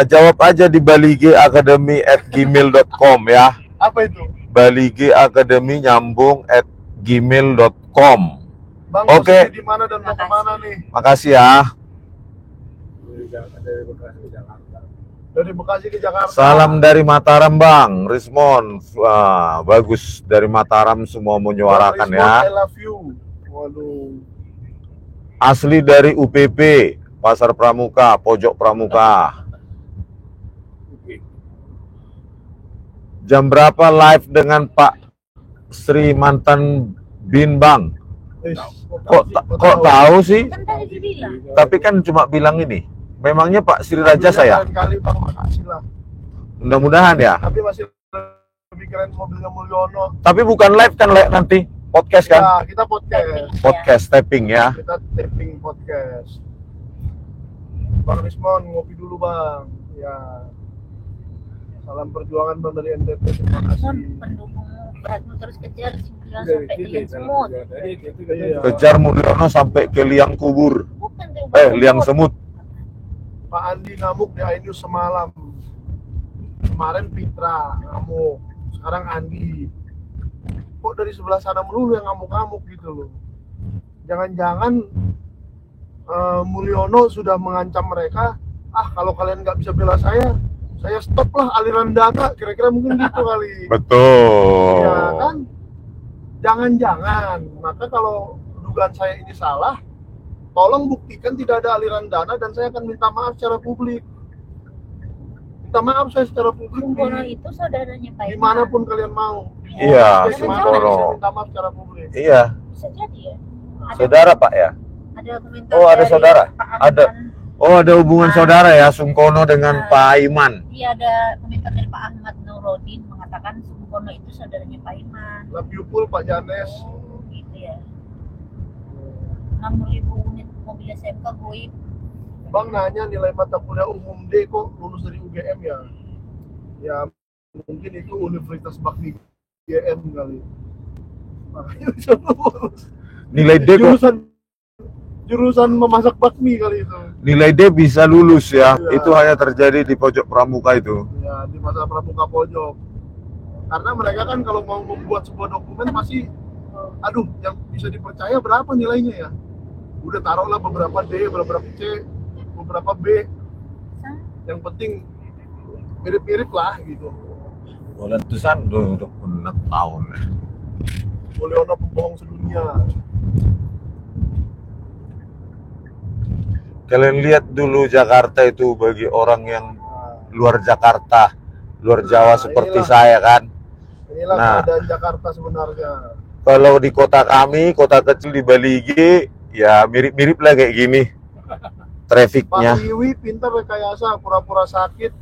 Jawab aja di balige@gmail.com ya. apa itu? Balige Academy nyambung @gmail.com. Bang, Oke. posisi di mana dan mau kemana nih? Makasih ya. Dari Bekasi ke Jakarta. Dari Bekasi ke Jakarta. Salam dari Mataram Bang Rismon. Wah, bagus dari Mataram semua menyuarakan Bang Rismon, ya. I love you. Waduh. Asli dari UPP, Pasar Pramuka, Pojok Pramuka. Jam berapa live dengan Pak Sri mantan Bin Bang? Kok tahu sih? Kan tadi dibilang. Tapi kan cuma bilang ini. Memangnya Pak Sri Raja saya? Kali Bang, makasih lah. Mudah-mudahan ya. Tapi masih lebih keren mobilnya Mulyono. Tapi bukan live kan nanti podcast kan? Ya, kita podcast. Podcast tapping ya. Kita taping podcast. Bang Rismon, ngopi dulu Bang. Ya. Salam perjuangan Bang dari NTT. Terima kasih. Pendukung beratmu terus kejar 9 sampai Liang Semut. Iya. Kejar Mulyono sampai ke liang kubur. Bukan tuh, Liang semut. Pak Andi ngamuk di iNews semalam. Kemarin Fitra ngamuk, sekarang Andi. Kok dari sebelah sana melulu yang ngamuk-ngamuk gitu loh. Jangan-jangan Mulyono sudah mengancam mereka, kalau kalian nggak bisa bela saya stop lah aliran dana, kira-kira mungkin gitu kali. Betul. Ya kan? Jangan-jangan. Maka kalau dugaan saya ini salah, tolong buktikan tidak ada aliran dana dan saya akan minta maaf secara publik. Minta maaf saya secara publik. Sungkono itu saudaranya Pak Iman. Dimanapun kalian mau. Iya, Di mana Sungkono. saya minta maaf secara publik. Iya, Bisa jadi ya. saudara Pak ya. Ada komentar Oh, ada dari saudara? Pak Ada. Ahmad. Oh, ada hubungan saudara ya, Sungkono dengan Pak Iman. Iya, ada komentar dari Pak Ahmad Nurodin mengatakan Sungkono itu saudaranya Pak Iman. Love you full Pak Janes. Oh, gitu ya. 6.000 unit mobil SMK goib. Bang nanya nilai mata kuliah umum D kok lulus dari UGM ya? Ya mungkin itu Universitas Bakti UGM kali. Makanya bisa lulus. Nilai D kok, Jurusan memasak bakmi kali itu. nilai D bisa lulus ya. Iya. Itu hanya terjadi di pojok pramuka itu. Ya di masa pramuka pojok. Karena mereka kan kalau mau membuat sebuah dokumen pasti, aduh, yang bisa dipercaya berapa nilainya ya? Udah taruhlah beberapa D, beberapa C, beberapa B. Yang penting mirip-mirip lah gitu. Letusan udah 6 tahun. Mulyono pembohong sedunia. Kalian lihat dulu Jakarta itu bagi orang yang luar Jakarta, luar Jawa seperti inilah. saya kan. Inilah Nah. keadaan Jakarta sebenarnya. Kalau di kota kami, kota kecil di Balige, ya mirip-mirip lah kayak gini. Trafiknya. Pak Iwi pintar rekayasa, pura-pura sakit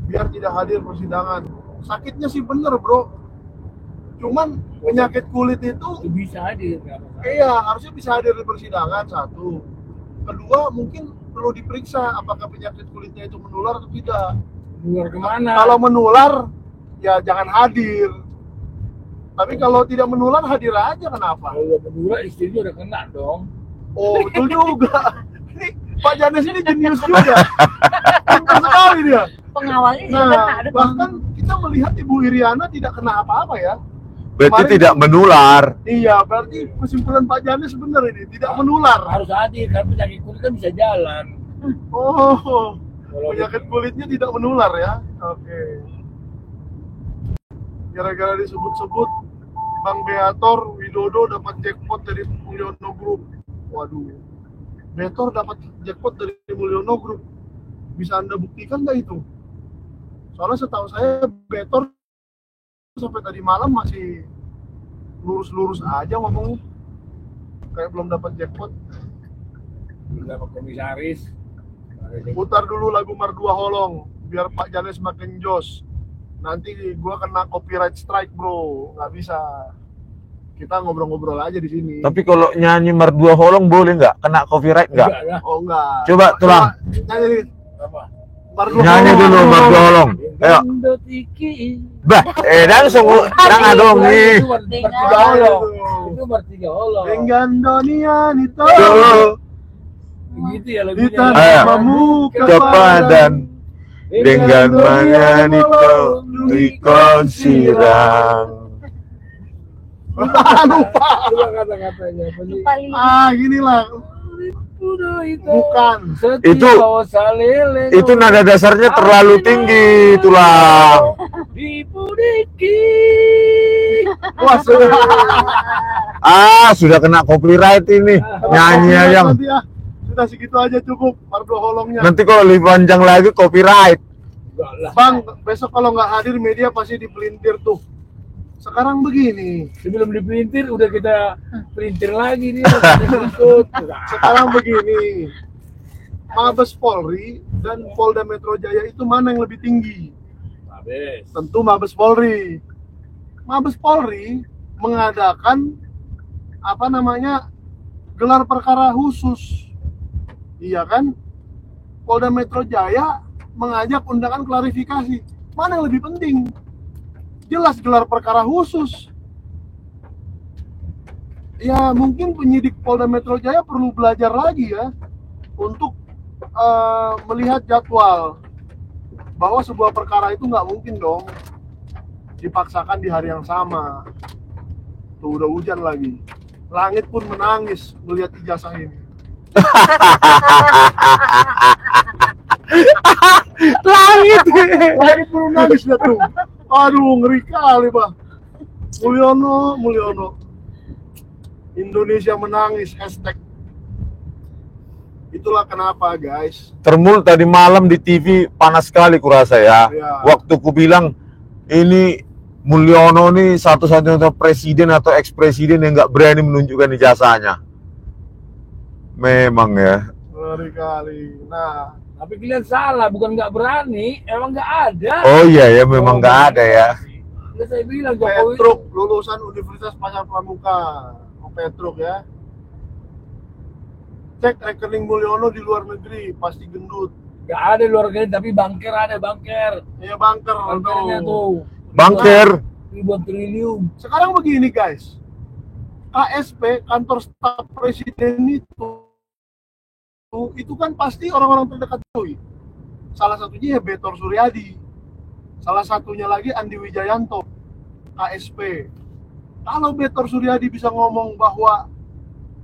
biar tidak hadir persidangan. Sakitnya sih bener bro. Cuman penyakit kulit itu, Bisa hadir. nggak apa-apa. iya harusnya bisa hadir di persidangan satu. Kedua mungkin perlu diperiksa apakah penyakit kulitnya itu menular atau tidak. Keluar kemana? Kalau menular, ya jangan hadir. Tapi kalau tidak menular, hadir aja kenapa? Kalau berdua istrinya udah kena dong. Oh betul juga. Ini Pak Janes ini jenius juga. Pintar sekali dia. Pengawalnya juga Nah, ada bahkan kita melihat Ibu Iriana tidak kena apa-apa ya. Berarti Kemarin- tidak menular. Iya, berarti kesimpulan Pak Janes benar ini, tidak menular. Harus hadir kan penyakit kulit kan bisa jalan. Oh, Kalau penyakit kulitnya tidak menular ya. Oke. Gara-gara disebut-sebut Bang Beator Widodo dapat jackpot dari Mulyono Group. Waduh, Betor dapat jackpot dari Mulyono Group. Bisa Anda buktikan nggak itu? Soalnya setahu saya Betor sampai tadi malam masih lurus-lurus aja ngomongnya. Kayak belum dapat jackpot. Belum dapat komisaris. Putar dulu lagu Mardua Holong biar Pak Janes makin jos. Nanti gua kena copyright strike, bro. Nggak bisa. Kita ngobrol-ngobrol aja di sini. Tapi kalau nyanyi Mardua Holong boleh nggak? Kena copyright nggak? Enggak lah. Oh enggak. Coba tulang. Nyanyi, Apa? Mardua Nyanyi Holong. dulu Mardua Holong. Ayo. Gandot iki. Bah, langsung dong nih. Itu Martiga Holong. Itu Martiga Holong. Enggandonian itu. Begitu ya Di lagunya. tanamamu Kepadan dengan manganito ikon sirang. Lupa. Coba kata-katanya apa sih? Paling Ginilah. Bukan. Itu- Itu nada dasarnya terlalu tinggi, tulang. Dipudiki. Wah, sudah. Sudah kena copyright ini. Nyanyi aja. Nanti ya. Sudah segitu aja cukup Mardua Holongnya. Nanti kalau lebih panjang lagi copyright. Enggak lah. Bang, besok kalau nggak hadir media pasti dipelintir tuh. Sekarang begini. Sebelum dipelintir udah kita pelintir lagi nih. Ikut. Sekarang begini. Mabes Polri dan Polda Metro Jaya itu mana yang lebih tinggi? Habis. Tentu Mabes Polri. Mabes Polri mengadakan gelar perkara khusus. Iya kan? Polda Metro Jaya mengajak undangan klarifikasi. Mana yang lebih penting? Jelas gelar perkara khusus. Ya mungkin penyidik Polda Metro Jaya perlu belajar lagi ya untuk melihat jadwal bahwa sebuah perkara itu nggak mungkin dong dipaksakan di hari yang sama. Tuh udah hujan lagi. Langit pun menangis melihat ijazah ini. Langit pun menangis lihat tuh. Aduh ngeri kali Bang. Mulyono. Indonesia menangis hashtag. Itulah kenapa guys. Termul tadi malam di TV panas sekali kurasa ya. Ya. Waktu ku bilang ini Mulyono nih satu-satunya presiden atau ex-presiden yang nggak berani menunjukkan ijazahnya. Memang ya. Ngeri kali. Nah, Tapi kalian salah, bukan nggak berani, emang nggak ada. Oh iya ya, memang nggak ada ya. Udah saya bilang Jokowi Petruk lulusan Universitas Pacar Pramuka. Petruk ya. Cek rekening Mulyono di luar negeri pasti gendut. nggak ada luar negeri, tapi banker ada banker. Iya banker Bankernya tuh. Bangker. Ribuan triliun. Sekarang begini guys, KSP kantor staf presiden itu kan pasti orang-orang terdekat Jokowi. Salah satunya ya Betor Suryadi, salah satunya lagi Andi Wijayanto, KSP. Kalau Betor Suryadi bisa ngomong bahwa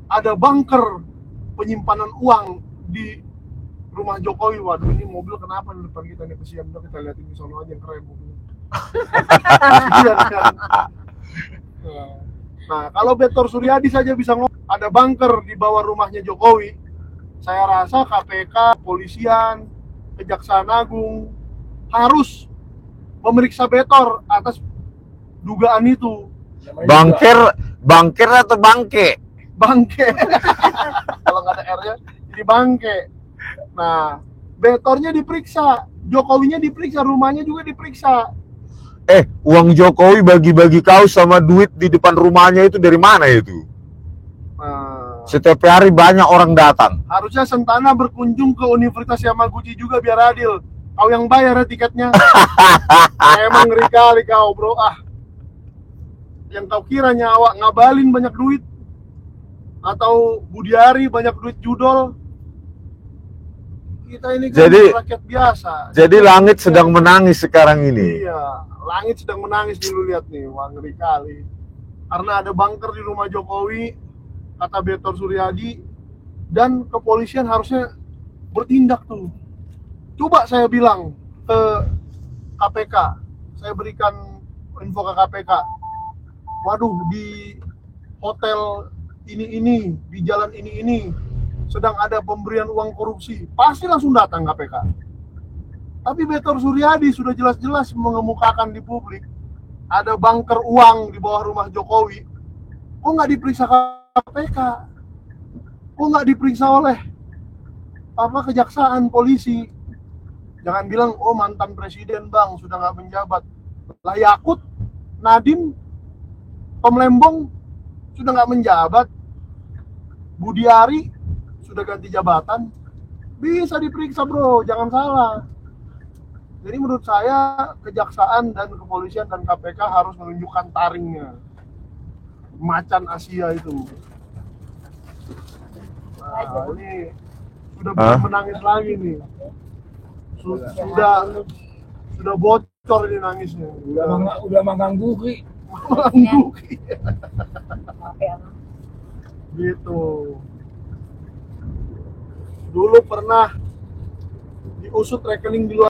ada bunker penyimpanan uang di rumah Jokowi, waduh ini mobil kenapa di depan kita nih kesian, kita liatin di sono aja yang keren mobilnya. Iya, kan? Nah, kalau Betor Suryadi saja bisa ngomong ada bunker di bawah rumahnya Jokowi, saya rasa KPK, polisian, Kejaksaan Agung harus memeriksa Betor atas dugaan itu. Bangker atau bangke? Bangke. Kalau nggak ada R-nya, jadi bangke. Nah, Betornya diperiksa, Jokowinya diperiksa, rumahnya juga diperiksa. Uang Jokowi bagi-bagi kaos sama duit di depan rumahnya itu dari mana itu? Nah, Setiap hari banyak orang datang. harusnya Sentana berkunjung ke Universitas Yamaguchi juga biar adil. Kau yang bayar ya tiketnya. Emang ngeri kali kau bro. Yang kau kira nyawa ngabalin banyak duit, atau Budiari banyak duit judol. Kita ini kan Jadi- rakyat biasa. Jadi langit sedang menangis sekarang ini. Iya, langit sedang menangis nih, lu lihat nih, wah ngeri kali. Karena ada bunker di rumah Jokowi, kata Betor Suryadi, dan kepolisian harusnya bertindak tuh. Coba saya bilang ke KPK, saya berikan info ke KPK. Waduh, di hotel ini di jalan ini sedang ada pemberian uang korupsi, pasti langsung datang KPK. Tapi Betor Suryadi sudah jelas-jelas mengemukakan di publik ada bunker uang di bawah rumah Jokowi. Kok nggak diperiksa KPK? Kok nggak diperiksa oleh kejaksaan, polisi? Jangan bilang, oh mantan presiden bang, sudah nggak menjabat. Lah Yakut, Nadiem, Tom Lembong sudah nggak menjabat. Budiari sudah ganti jabatan. Bisa diperiksa bro, jangan salah. Jadi menurut saya kejaksaan dan kepolisian dan KPK harus menunjukkan taringnya. Macan Asia itu. Nah, ini sudah bukan menangis lagi nih. Sudah bocor ini nangisnya. Udah mengganggu. Gitu. Dulu pernah diusut rekening di luar